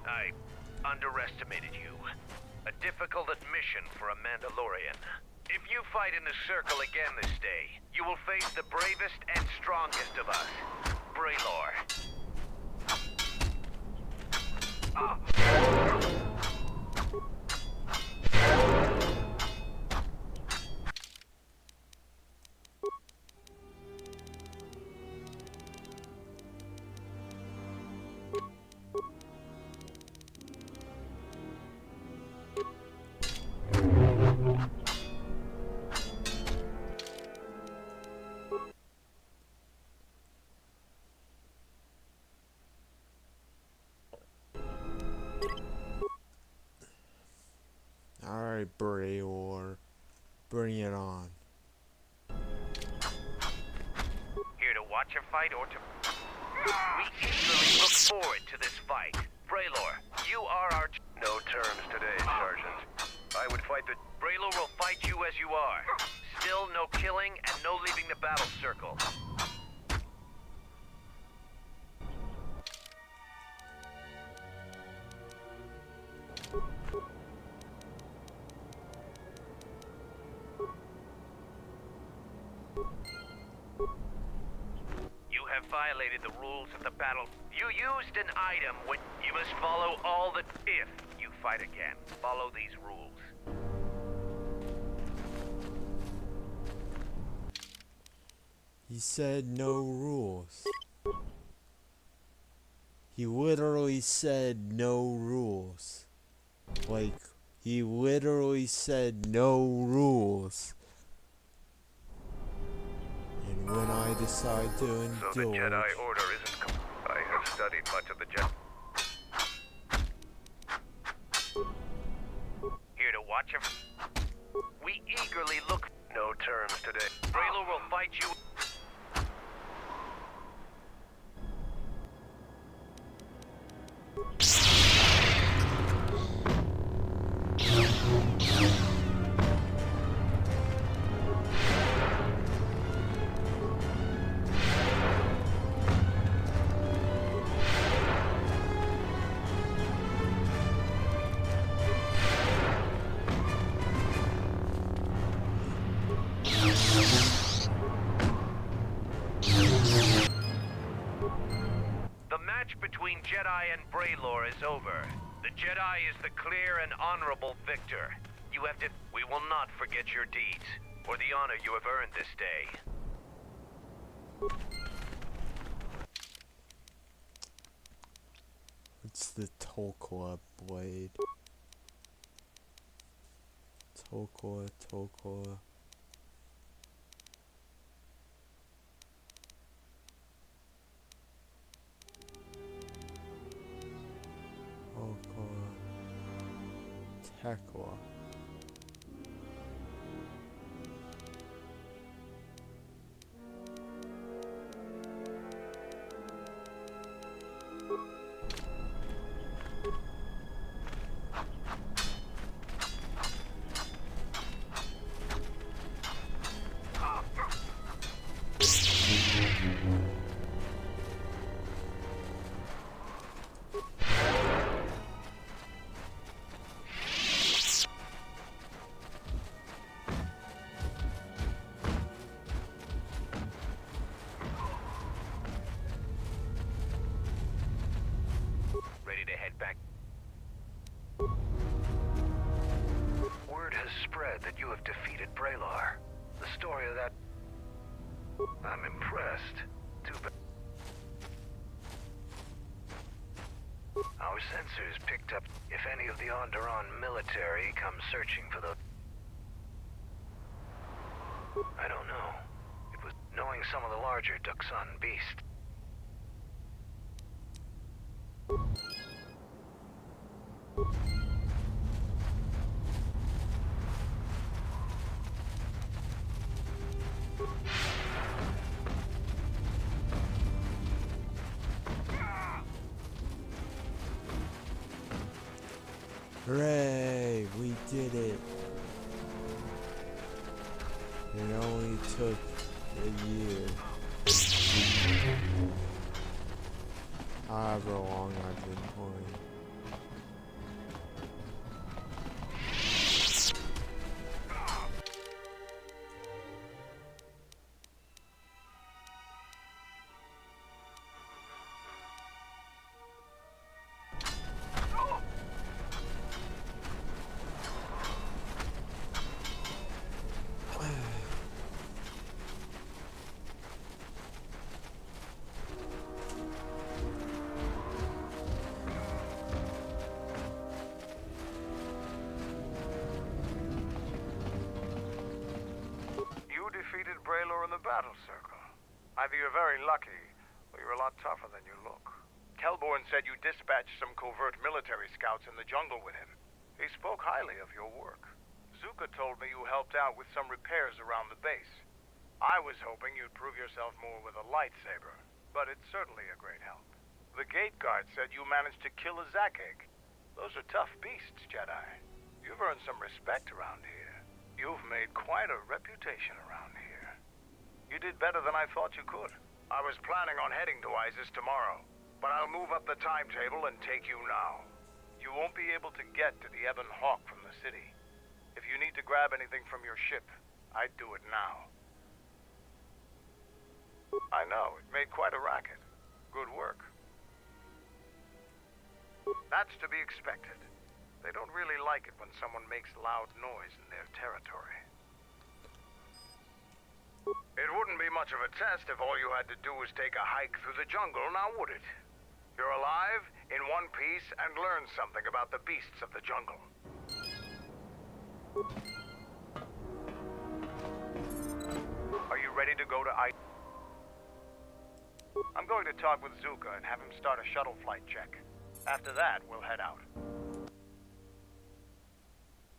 I underestimated you. A difficult admission for a Mandalorian. If you fight in the circle again this day, you will face the bravest and strongest of us, Braylor. Alright, Braylor. Bring it on. Here to watch a fight or to... We eagerly look forward to this fight. Braylor, you are our... No terms today, Sergeant. I would fight the... Braylor will fight you as you are. Still no killing and no leaving the battle circle. You have violated the rules of the battle. You used an item when you must follow all the... If you fight again, follow these rules. He said no rules. He literally said no rules. Like, he literally said no rules. And when I decide to indulge... So the Jedi Order isn't... I have studied much of the Jedi... Here to watch him. We eagerly look... No terms today. Braylor will fight you... The match between Jedi and Braylor is over. The Jedi is the clear and honorable victor. You have to... We will not forget your deeds, or the honor you have earned this day. It's the Tolkwa blade. Tolkwa. Tolkwa. Tekla. Ready to head back? Word has spread that you have defeated Braylor. The story of that... I'm impressed. Too bad. Our sensors picked up if any of the Onderon military come searching for the... I don't know. It was knowing some of the larger Dxun beasts. Hooray! We did it! It only took a year. However long I've been playing. Defeated Braylor in the battle circle. Either you're very lucky, or you're a lot tougher than you look. Kelborn said you dispatched some covert military scouts in the jungle with him. He spoke highly of your work. Zuka told me you helped out with some repairs around the base. I was hoping you'd prove yourself more with a lightsaber, but it's certainly a great help. The gate guard said you managed to kill a Zakeg. Those are tough beasts, Jedi. You've earned some respect around here. You've made quite a reputation around here. You did better than I thought you could. I was planning on heading to Isis tomorrow, but I'll move up the timetable and take you now. You won't be able to get to the Ebon Hawk from the city. If you need to grab anything from your ship, I'd do it now. I know, it made quite a racket. Good work. That's to be expected. They don't really like it when someone makes loud noise in their territory. It wouldn't be much of a test if all you had to do was take a hike through the jungle, now would it? You're alive, in one piece, and learn something about the beasts of the jungle. Are you ready to go to I'm going to talk with Zuka and have him start a shuttle flight check. After that, we'll head out.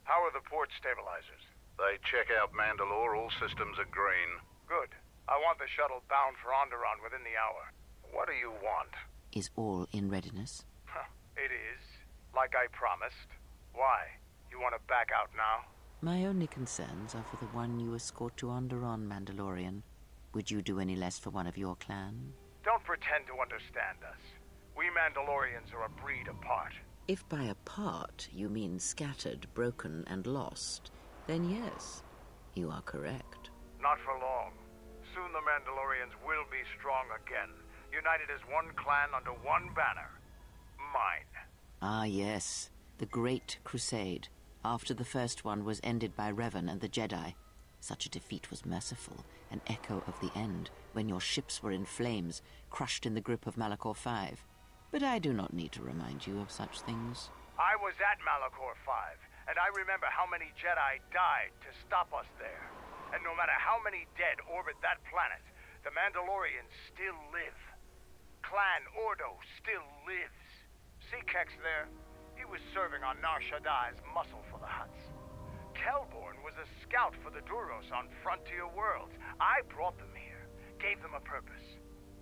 How are the port stabilizers? They check out Mandalore, all systems are green. Good. I want the shuttle bound for Onderon within the hour. What do you want? Is all in readiness? It is. Like I promised. Why? You want to back out now? My only concerns are for the one you escort to Onderon, Mandalorian. Would you do any less for one of your clan? Don't pretend to understand us. We Mandalorians are a breed apart. If by apart you mean scattered, broken, and lost, then yes, you are correct. Not for long. Soon the Mandalorians will be strong again, united as one clan under one banner. Mine. Ah, yes. The Great Crusade, after the first one was ended by Revan and the Jedi. Such a defeat was merciful, an echo of the end, when your ships were in flames, crushed in the grip of Malachor V. But I do not need to remind you of such things. I was at Malachor V, and I remember how many Jedi died to stop us there. And no matter how many dead orbit that planet, the Mandalorians still live. Clan Ordo still lives. See Kex there? He was serving on Nar Shaddai's muscle for the Hutts. Kelborn was a scout for the Duros on Frontier Worlds. I brought them here, gave them a purpose.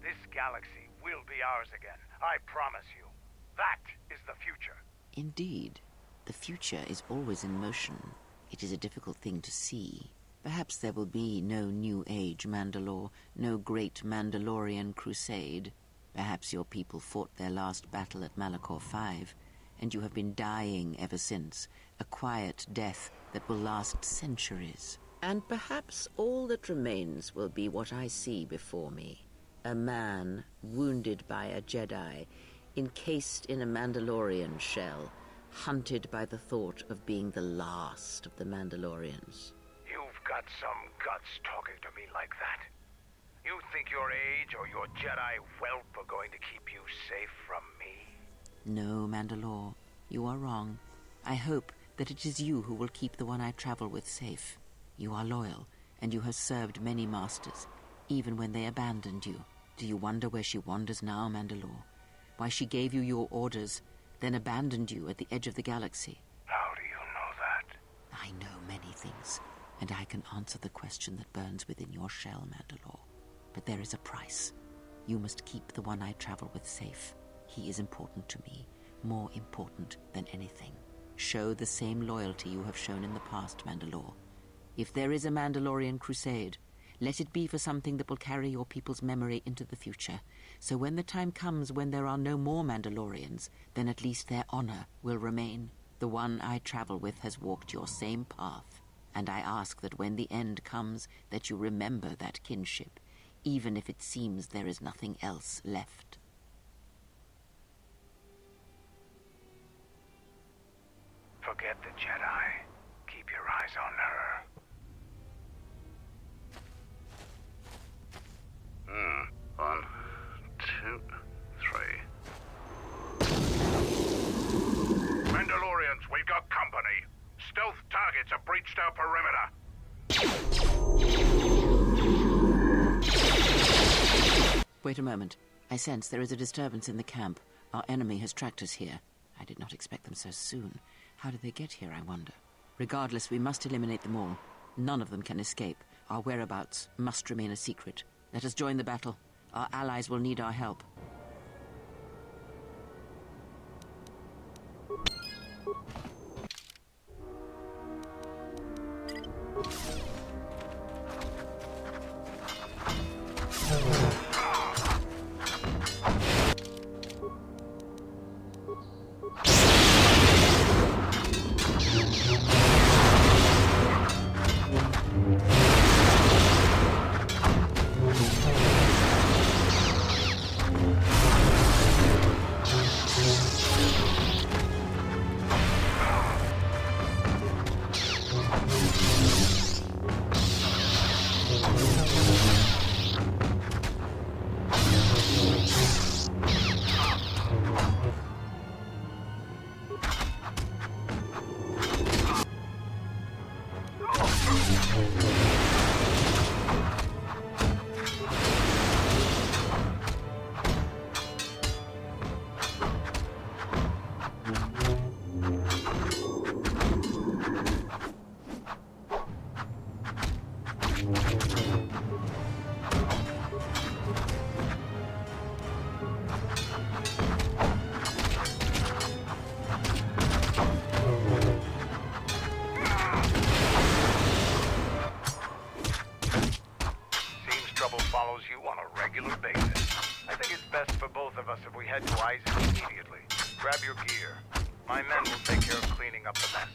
This galaxy will be ours again, I promise you. That is the future. Indeed. The future is always in motion. It is a difficult thing to see. Perhaps there will be no New Age Mandalore, no great Mandalorian crusade. Perhaps your people fought their last battle at Malachor V, and you have been dying ever since, a quiet death that will last centuries. And perhaps all that remains will be what I see before me. A man wounded by a Jedi, encased in a Mandalorian shell, hunted by the thought of being the last of the Mandalorians. You've got some guts talking to me like that. You think your age or your Jedi whelp are going to keep you safe from me? No, Mandalore, you are wrong. I hope that it is you who will keep the one I travel with safe. You are loyal, and you have served many masters, even when they abandoned you. Do you wonder where she wanders now, Mandalore? Why she gave you your orders, then abandoned you at the edge of the galaxy? How do you know that? I know many things, and I can answer the question that burns within your shell, Mandalore. But there is a price. You must keep the one I travel with safe. He is important to me, more important than anything. Show the same loyalty you have shown in the past, Mandalore. If there is a Mandalorian crusade, Let it be for something that will carry your people's memory into the future. So when the time comes when there are no more Mandalorians, then at least their honor will remain. The one I travel with has walked your same path, and I ask that when the end comes, that you remember that kinship, even if it seems there is nothing else left. Forget the Jedi. Keep your eyes on her. 1, 2, 3. Mandalorians, we've got company. Stealth targets have breached our perimeter. Wait a moment. I sense there is a disturbance in the camp. Our enemy has tracked us here. I did not expect them so soon. How did they get here, I wonder? Regardless, we must eliminate them all. None of them can escape. Our whereabouts must remain a secret. Let us join the battle. Our allies will need our help. If we head to Isaac immediately, grab your gear. My men will take care of cleaning up the mess.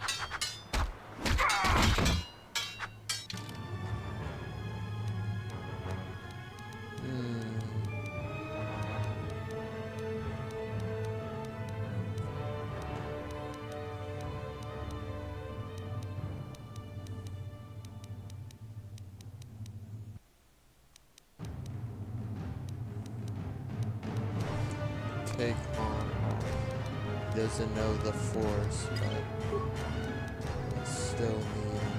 Take on. Doesn't know the Force, but still need him.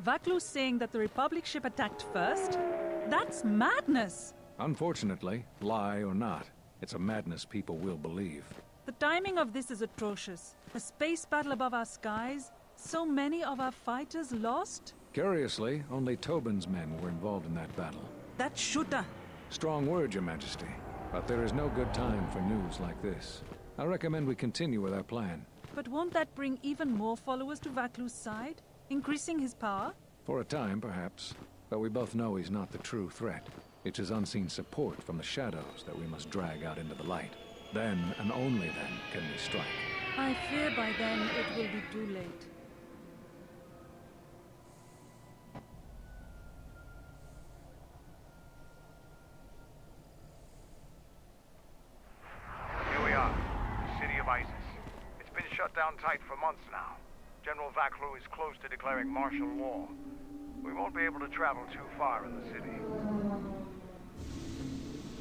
Vaklu's saying that the Republic ship attacked first? That's madness! Unfortunately, lie or not, it's a madness people will believe. The timing of this is atrocious. A space battle above our skies, so many of our fighters lost? Curiously, only Tobin's men were involved in that battle. That shooter! Strong word, Your Majesty. But there is no good time for news like this. I recommend we continue with our plan. But won't that bring even more followers to Vaklu's side? Increasing his power? For a time, perhaps. But we both know he's not the true threat. It's his unseen support from the shadows that we must drag out into the light. Then, and only then, can we strike. I fear by then it will be too late. down tight for months now. General Vaklu is close to declaring martial law. We won't be able to travel too far in the city.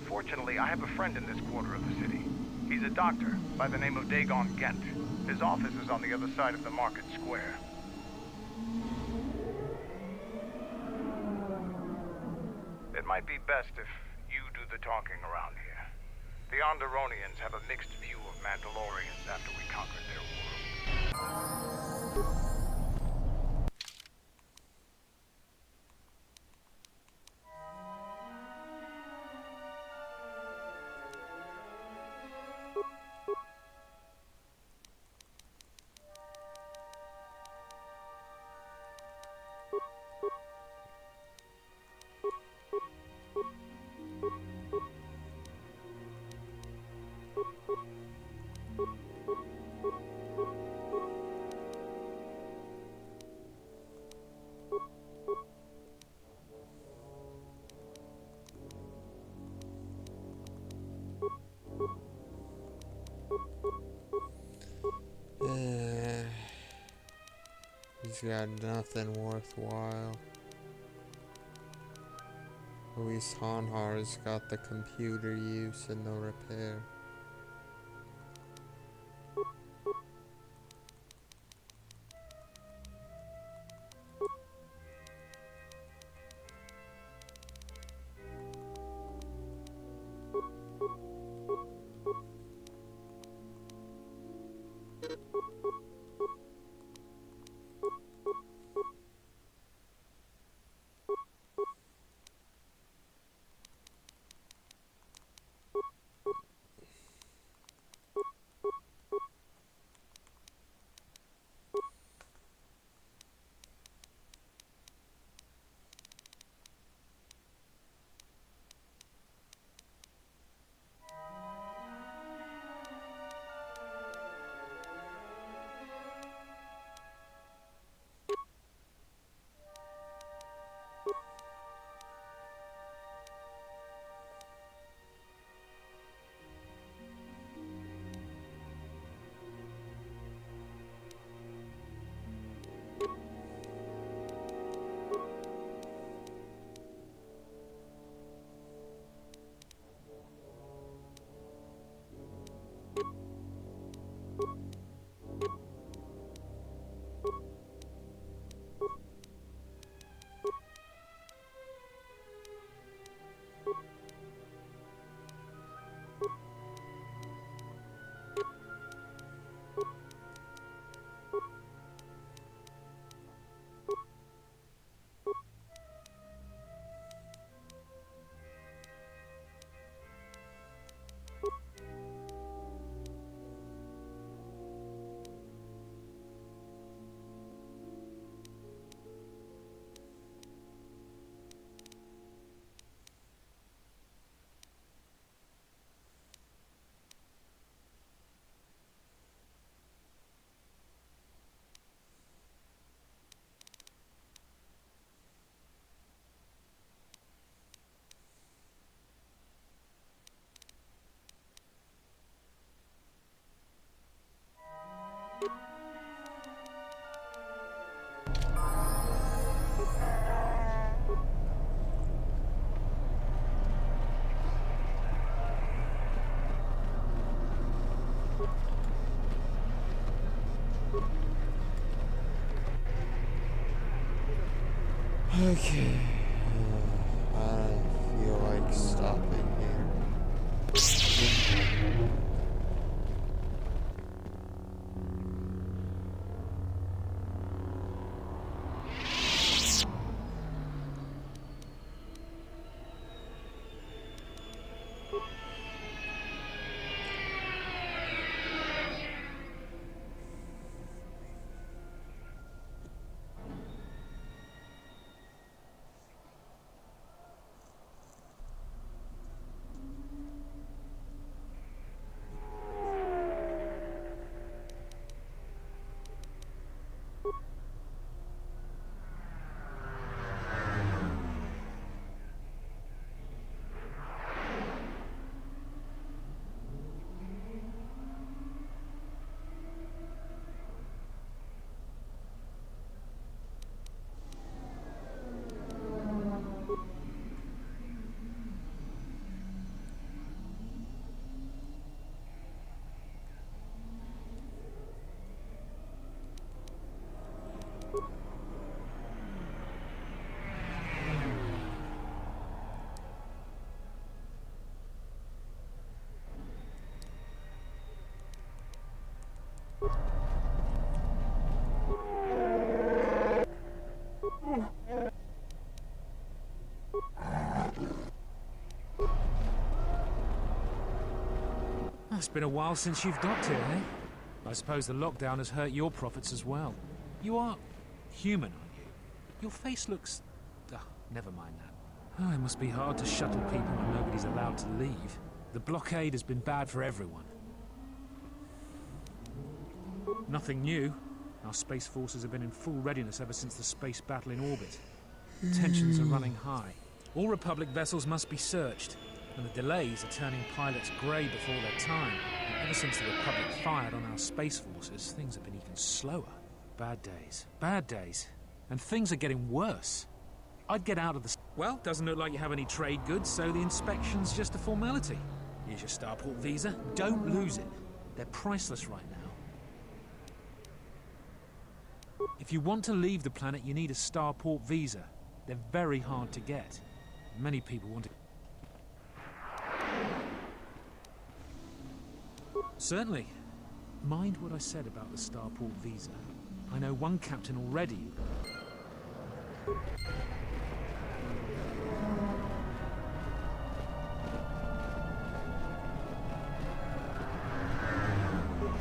Fortunately, I have a friend in this quarter of the city. He's a doctor by the name of Dxun. His office is on the other side of the market square. It might be best if you do the talking around here. The Onderonians have a mixed view of Mandalorians after we conquered their world. He's got nothing worthwhile. At least Hanhar's got the computer use and the repair. Okay. I feel like stopping here. It's been a while since you've docked here, eh? I suppose the lockdown has hurt your profits as well. You are human, aren't you? Your face looks... never mind that. Oh, it must be hard to shuttle people when nobody's allowed to leave. The blockade has been bad for everyone. Nothing new. Our space forces have been in full readiness ever since the space battle in orbit. Tensions are running high. All Republic vessels must be searched, and the delays are turning pilots grey before their time. And ever since the Republic fired on our space forces, things have been even slower. Bad days. Bad days. And things are getting worse. I'd get out of the... Well, doesn't look like you have any trade goods, so the inspection's just a formality. Here's your starport visa. Don't lose it. They're priceless right now. If you want to leave the planet, you need a starport visa. They're very hard to get. Many people want to... Certainly. Mind what I said about the starport visa. I know one captain already.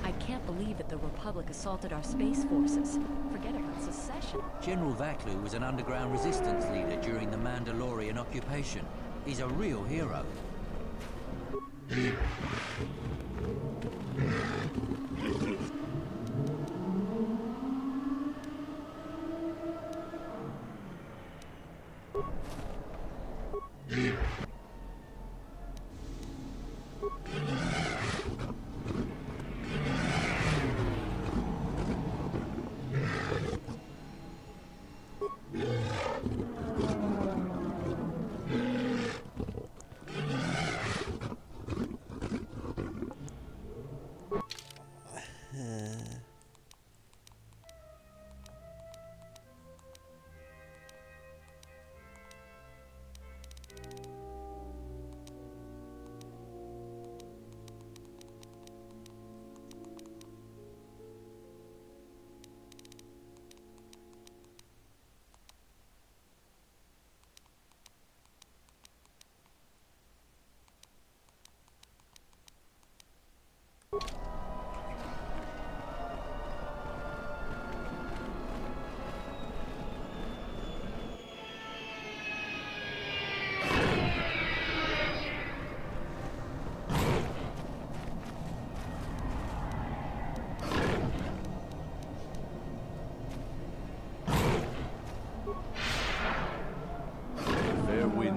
I can't believe that the Republic assaulted our space forces. Forget about secession. General Vaklu was an underground resistance leader during the Mandalorian occupation. He's a real hero.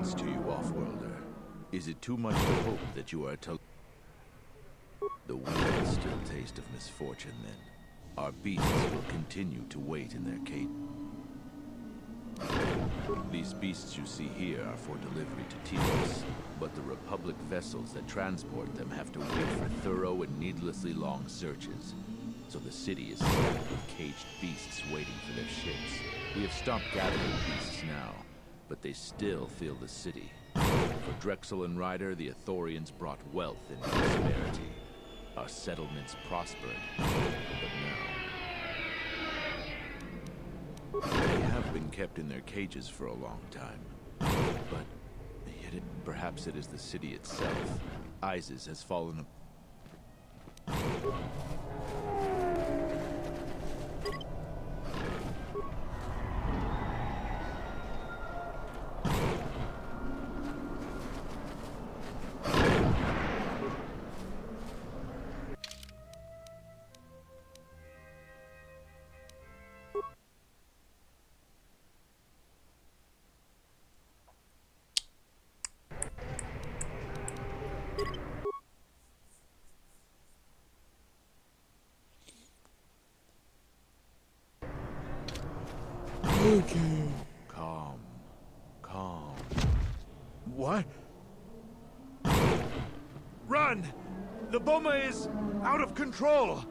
To you, off-worlder. Is it too much to hope that you are to... The winds still taste of misfortune, then. Our beasts will continue to wait in their cage. These beasts you see here are for delivery to Telos, but the Republic vessels that transport them have to wait for thorough and needlessly long searches. So the city is stacked with caged beasts waiting for their ships. We have stopped gathering beasts now, but they still fill the city. For Drexel and Ryder, the Ithorians brought wealth and prosperity. Our settlements prospered, but now... They have been kept in their cages for a long time. But yet perhaps it is the city itself. Isis has fallen... Okay. Calm. Calm. What? Run! The bomber is out of control!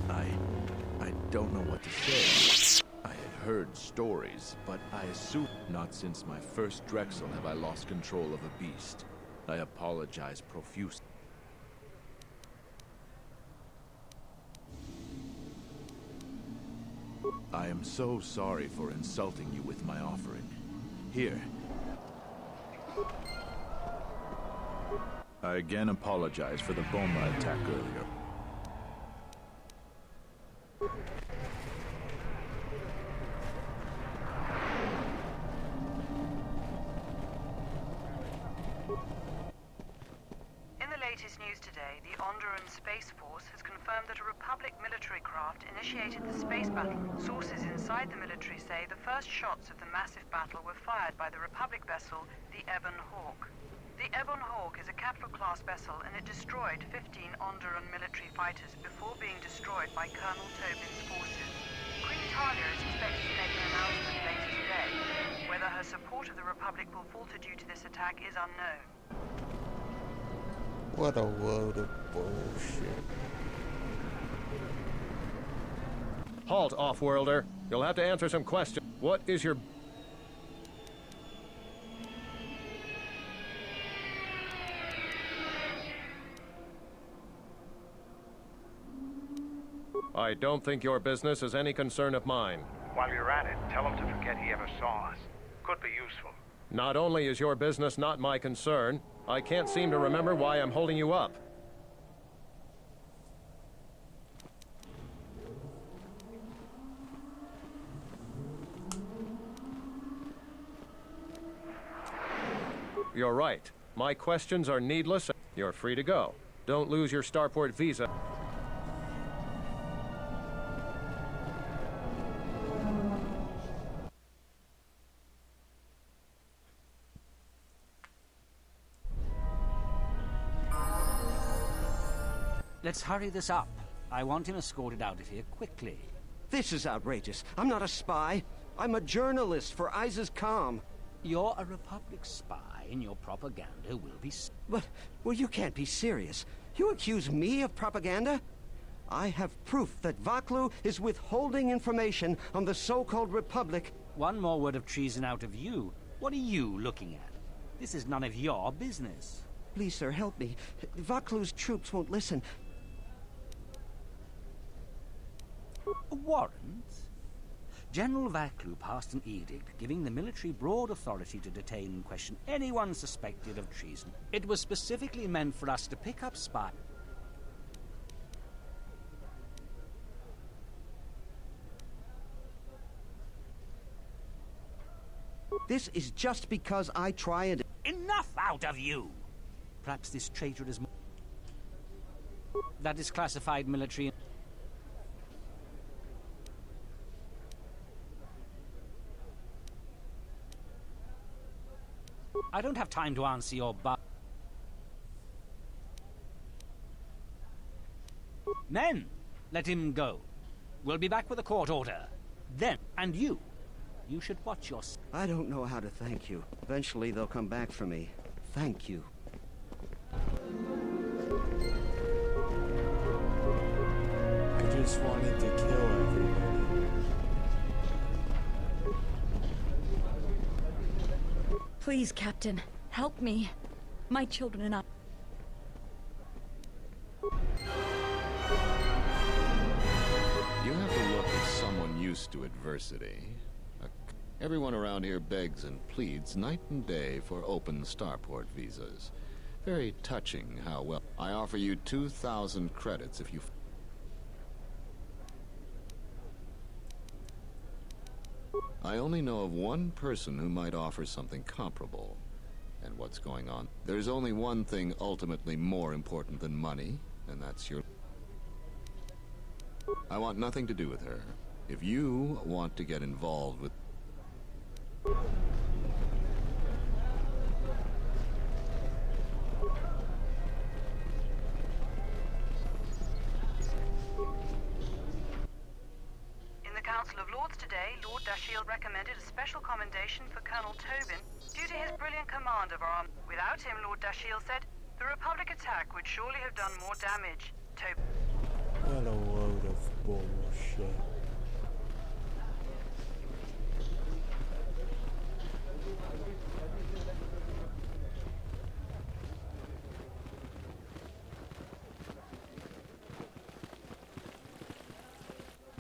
I don't know what to say. I had heard stories, but I assume not since my first Drexel have I lost control of a beast. I apologize profusely. I am so sorry for insulting you with my offering. Here. I again apologize for the Boma attack earlier. In the latest news today, the Onderon Space Force has confirmed that a Republic military craft initiated the space battle. Sources inside the military say the first shots of the massive battle were fired by the Republic vessel, the Ebon Hawk. The Ebon Hawk is a capital-class vessel, and it destroyed 15 Onderon military fighters before being destroyed by Colonel Tobin's forces. Queen Talia is expected to make an announcement later today. Whether her support of the Republic will falter due to this attack is unknown. What a load of bullshit. Halt, off-worlder. You'll have to answer some questions. What is your... I don't think your business is any concern of mine. While you're at it, tell him to forget he ever saw us. Could be useful. Not only is your business not my concern, I can't seem to remember why I'm holding you up. You're right. My questions are needless. You're free to go. Don't lose your starport visa. Let's hurry this up. I want him escorted out of here quickly. This is outrageous. I'm not a spy. I'm a journalist for ISIS-Com. You're a Republic spy, and your propaganda will be... But, well, you can't be serious. You accuse me of propaganda? I have proof that Vaklu is withholding information on the so-called Republic. One more word of treason out of you. What are you looking at? This is none of your business. Please, sir, help me. Vaklu's troops won't listen. A warrant? General Vaklu passed an edict giving the military broad authority to detain and question anyone suspected of treason. It was specifically meant for us to pick up spies. This is just because I try and... Enough out of you! Perhaps this traitor is... That is classified military... I don't have time to answer your Men, let him go. We'll be back with a court order. Then, and you should watch your... I don't know how to thank you. Eventually they'll come back for me. Thank you. I just wanted to kill everybody. Please, Captain, help me. My children and I... You have to look at someone used to adversity. Everyone around here begs and pleads night and day for open starport visas. Very touching how well. I offer you 2,000 credits if you... I only know of one person who might offer something comparable. And what's going on? There's only one thing ultimately more important than money, and that's your... I want nothing to do with her. If you want to get involved with... In the Council of Lords today, Lord Dashiell recommended a special commendation for Colonel Tobin due to his brilliant command of our army. Without him, Lord Dashiell said, the Republic attack would surely have done more damage. What a load of bullshit.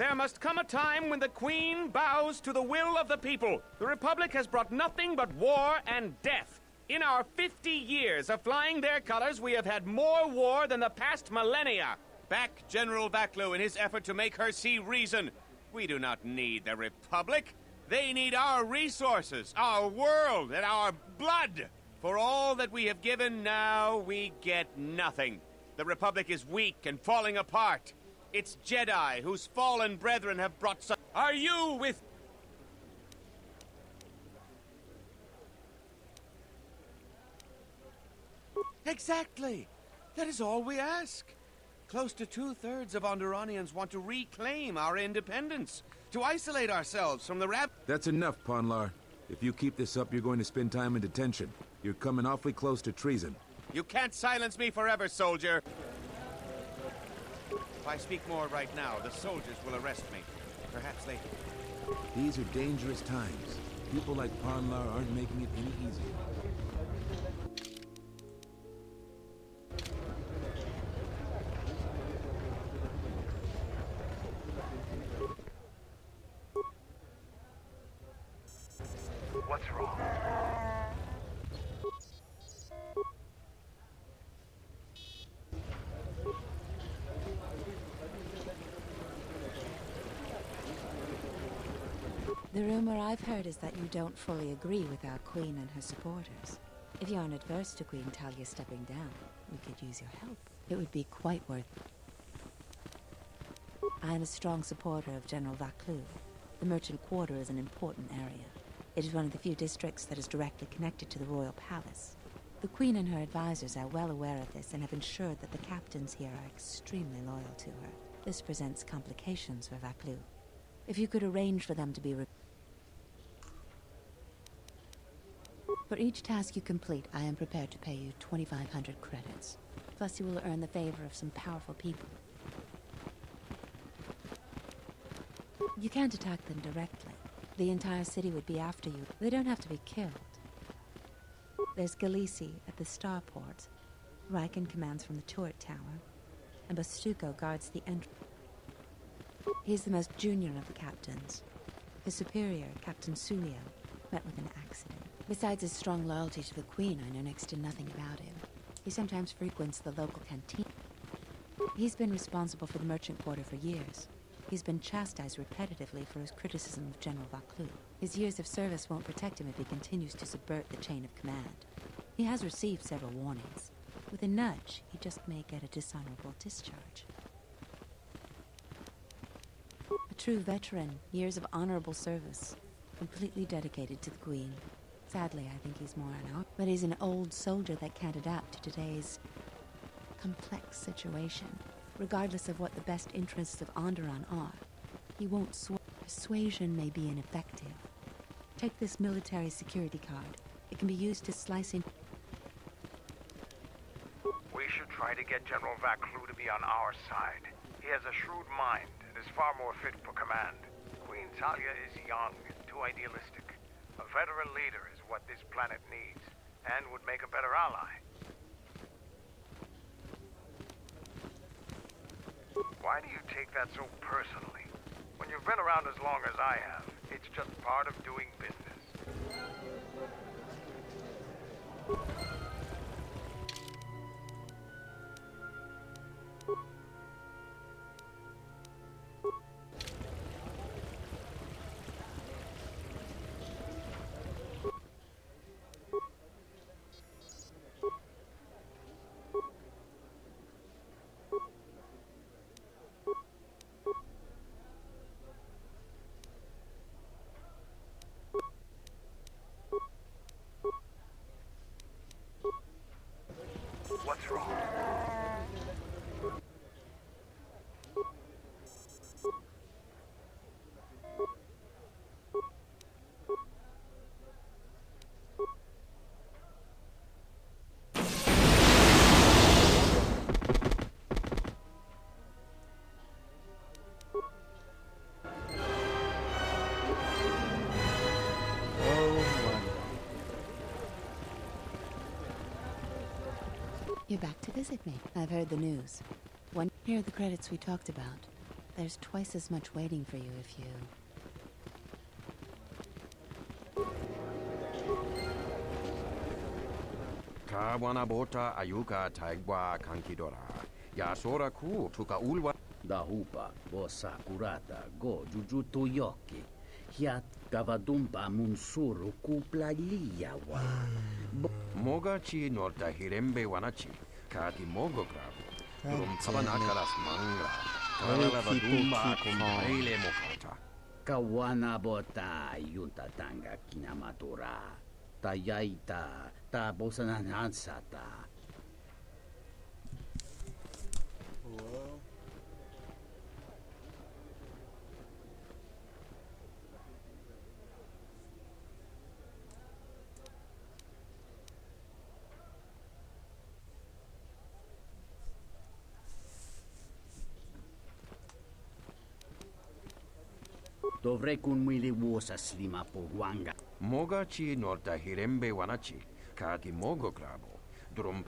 There must come a time when the Queen bows to the will of the people. The Republic has brought nothing but war and death. In our 50 years of flying their colors, we have had more war than the past millennia. Back General Vaklu in his effort to make her see reason. We do not need the Republic. They need our resources, our world, and our blood. For all that we have given, now we get nothing. The Republic is weak and falling apart. It's Jedi whose fallen brethren have brought such... Are you with... Exactly. That is all we ask. Close to 2/3 of Onderonians want to reclaim our independence, to isolate ourselves from the That's enough, Ponlar. If you keep this up, you're going to spend time in detention. You're coming awfully close to treason. You can't silence me forever, soldier. If I speak more right now, the soldiers will arrest me. Perhaps they... These are dangerous times. People like Ponlar aren't making it any easier. What's wrong? The rumor I've heard is that you don't fully agree with our Queen and her supporters. If you aren't adverse to Queen Talia stepping down, we could use your help. It would be quite worth it. I am a strong supporter of General Vaklu. The Merchant Quarter is an important area. It is one of the few districts that is directly connected to the Royal Palace. The Queen and her advisors are well aware of this and have ensured that the captains here are extremely loyal to her. This presents complications for Vaklu. If you could arrange for them to be... For each task you complete, I am prepared to pay you 2,500 credits. Plus you will earn the favor of some powerful people. You can't attack them directly. The entire city would be after you. They don't have to be killed. There's Galisi at the starport. Riken commands from the turret tower. And Bastuco guards the entrance. He's the most junior of the captains. His superior, Captain Sulio, met with an accident. Besides his strong loyalty to the Queen, I know next to nothing about him. He sometimes frequents the local canteen. He's been responsible for the Merchant Quarter for years. He's been chastised repetitively for his criticism of General Vaklu. His years of service won't protect him if he continues to subvert the chain of command. He has received several warnings. With a nudge, he just may get a dishonorable discharge. A true veteran, years of honorable service, completely dedicated to the Queen. Sadly, I think he's more an out, but he's an old soldier that can't adapt to today's complex situation. Regardless of what the best interests of Onderon are, he won't swear. Persuasion may be ineffective. Take this military security card. It can be used to slice in... We should try to get General Vaklu to be on our side. He has a shrewd mind and is far more fit for command. Queen Talia is young and too idealistic. A veteran leader is what this planet needs, and would make a better ally. Why do you take that so personally? When you've been around as long as I have, it's just part of doing business. What's wrong? You're back to visit me. I've heard the news. Here are the credits we talked about. There's twice as much waiting for you if you... Kawana bota ayuka taigwa kankidora. Yasora ku tuka ulwa. Da hupa, bosa kurata, go jujuto yoki. Hiat gavadumpa munsuru kupla liyawa. Moga chi norta hirembe wanachi. Kati mogo grab. Rum tabanakaras mangra. Kalavadumba kumpaile mokata. Kawana bota yunta tanga kinamatura. Tayaita, ta bosananansata. Dovrei kun mili vuosa slima poguanga. Moga chi norta hirembe wanachi. Kati mogo grabo. Drum.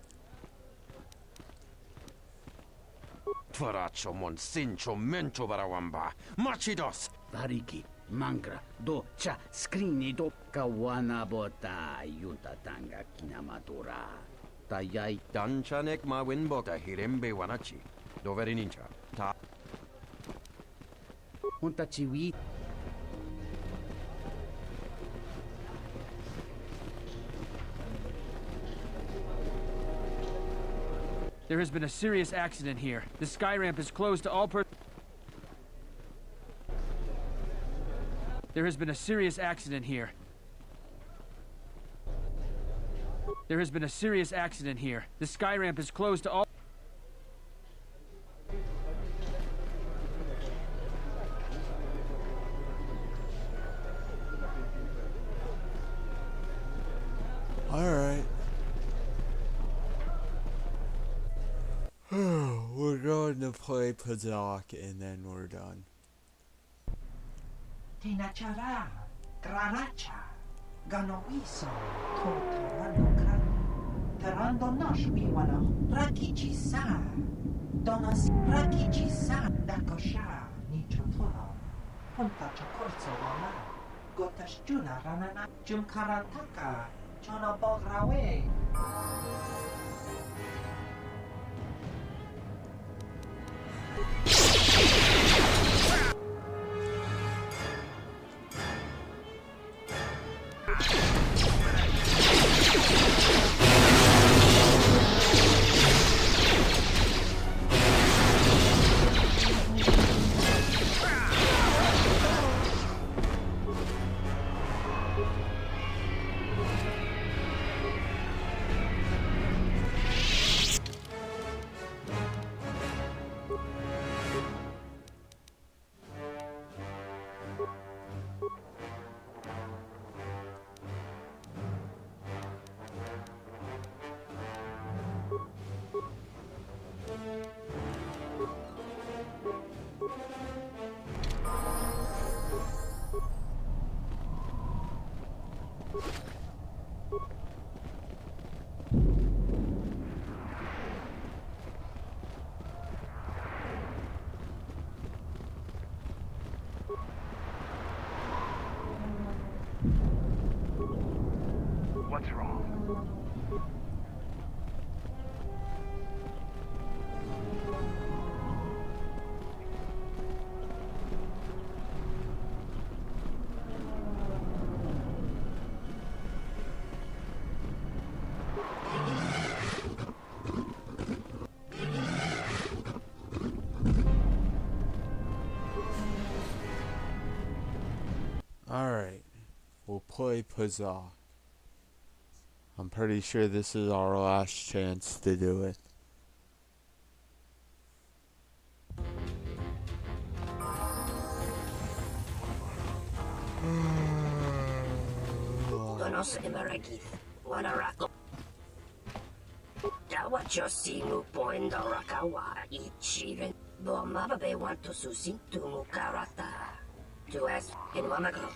Tvaraccio mon sincho mencho varawamba. Machidos. Variki, mangra, do, cha, skrini do. Kawana bota yunta tanga kinamatura. Tayai danchanek ma winbota hirembe wanachi. Doveri ninja. Ta. Unta chiwi. There has been a serious accident here. The sky ramp is closed to all There has been a serious accident here. There has been a serious accident here. The sky ramp is closed to all... Alright. We're going to play Pazak and then we're done. Tinachara, Graracha, Ganoiso, Totarano, Tarando Nosh Biwano, Rakichi Sa, Donas Rakichi Sa, Dakosha, Nichotoro, Punta Chokorso Wama, Gotash Juna Ranana, Jumkarataka, Chono Bograwe. What's wrong? Alright. We'll play Pazak. I'm pretty sure this is our last chance to do it. Donos Emerakith, Wanarako. Dawacho Sinu Poinda Rakawa, Ichiven, Bomababe want to Susin to Mukarata. To us in Wamako.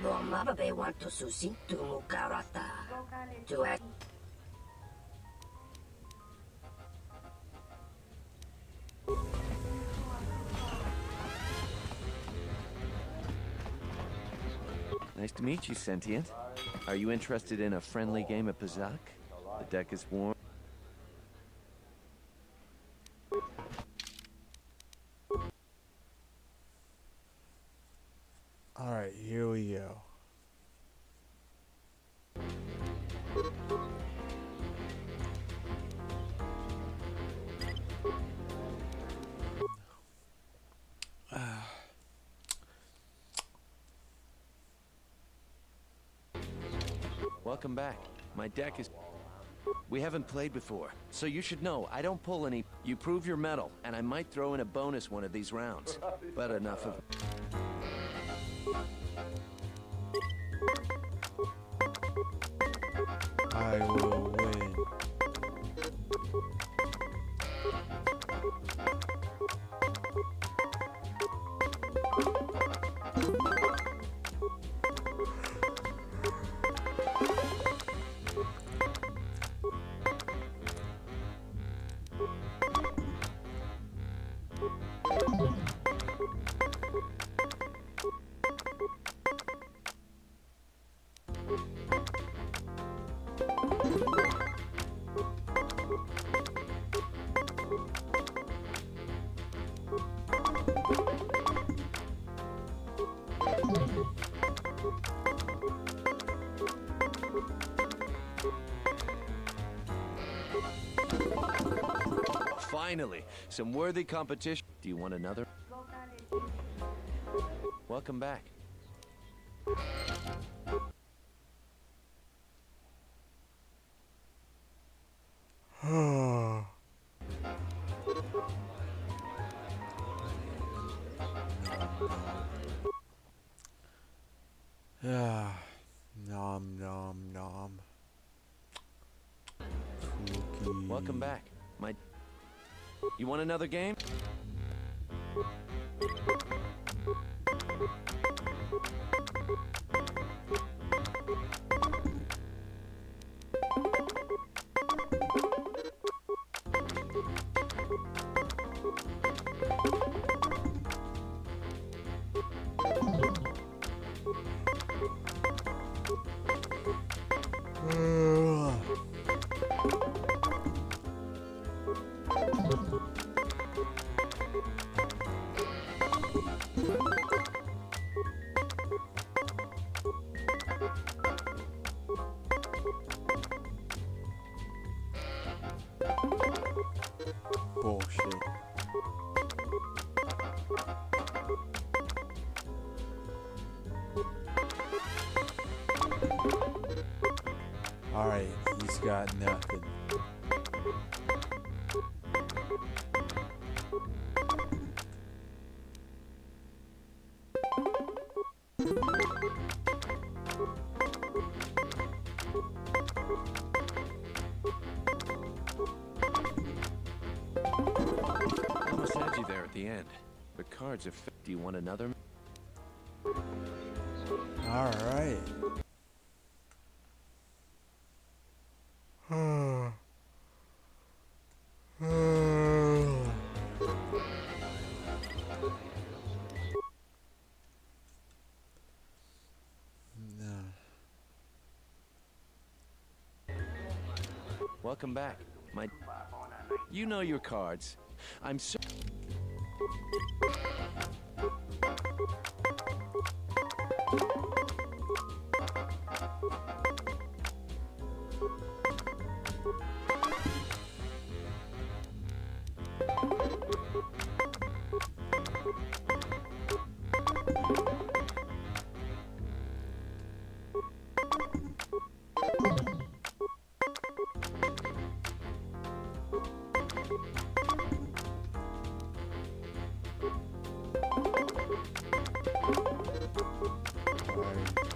Bomababe want to Susin to Mukarata. To us. Nice to meet you, Sentient. Are you interested in a friendly game of Pazak? The deck is warm. Alright, here we go. Welcome back. My deck is... We haven't played before, so you should know I don't pull any... You prove your mettle, and I might throw in a bonus one of these rounds. But enough of... I will win. Finally, some worthy competition. Do you want another? Welcome back. Yeah. Nom nom nom. Cookie. Welcome back. You want another game? Bullshit. Alright, he's got nothing. I almost had you there at the end. The cards are... Do you want another? Alright. Welcome back. You know your cards. I'm so...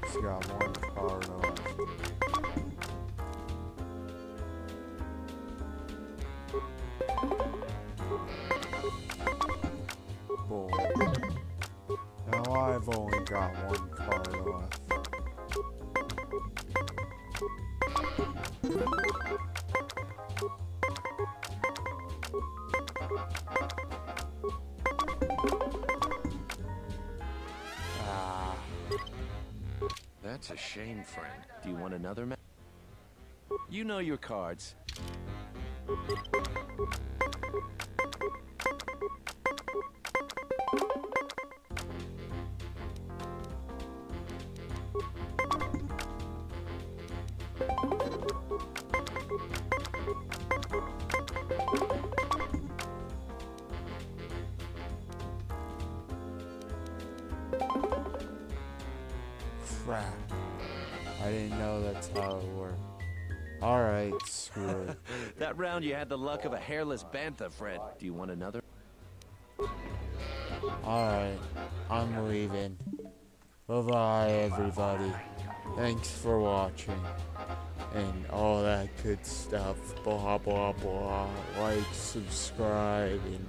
He's got one card on. Boom. Now I've only got one card left. That's a shame, friend. Do you want another map? You know your cards. Crap. I didn't know that's how it worked. Alright, screw it. That round you had the luck of a hairless bantha, Fred. Do you want another? Alright, I'm leaving. Bye-bye, everybody. Thanks for watching. And all that good stuff. Blah, blah, blah. Like, subscribe, and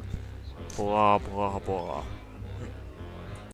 blah, blah, blah.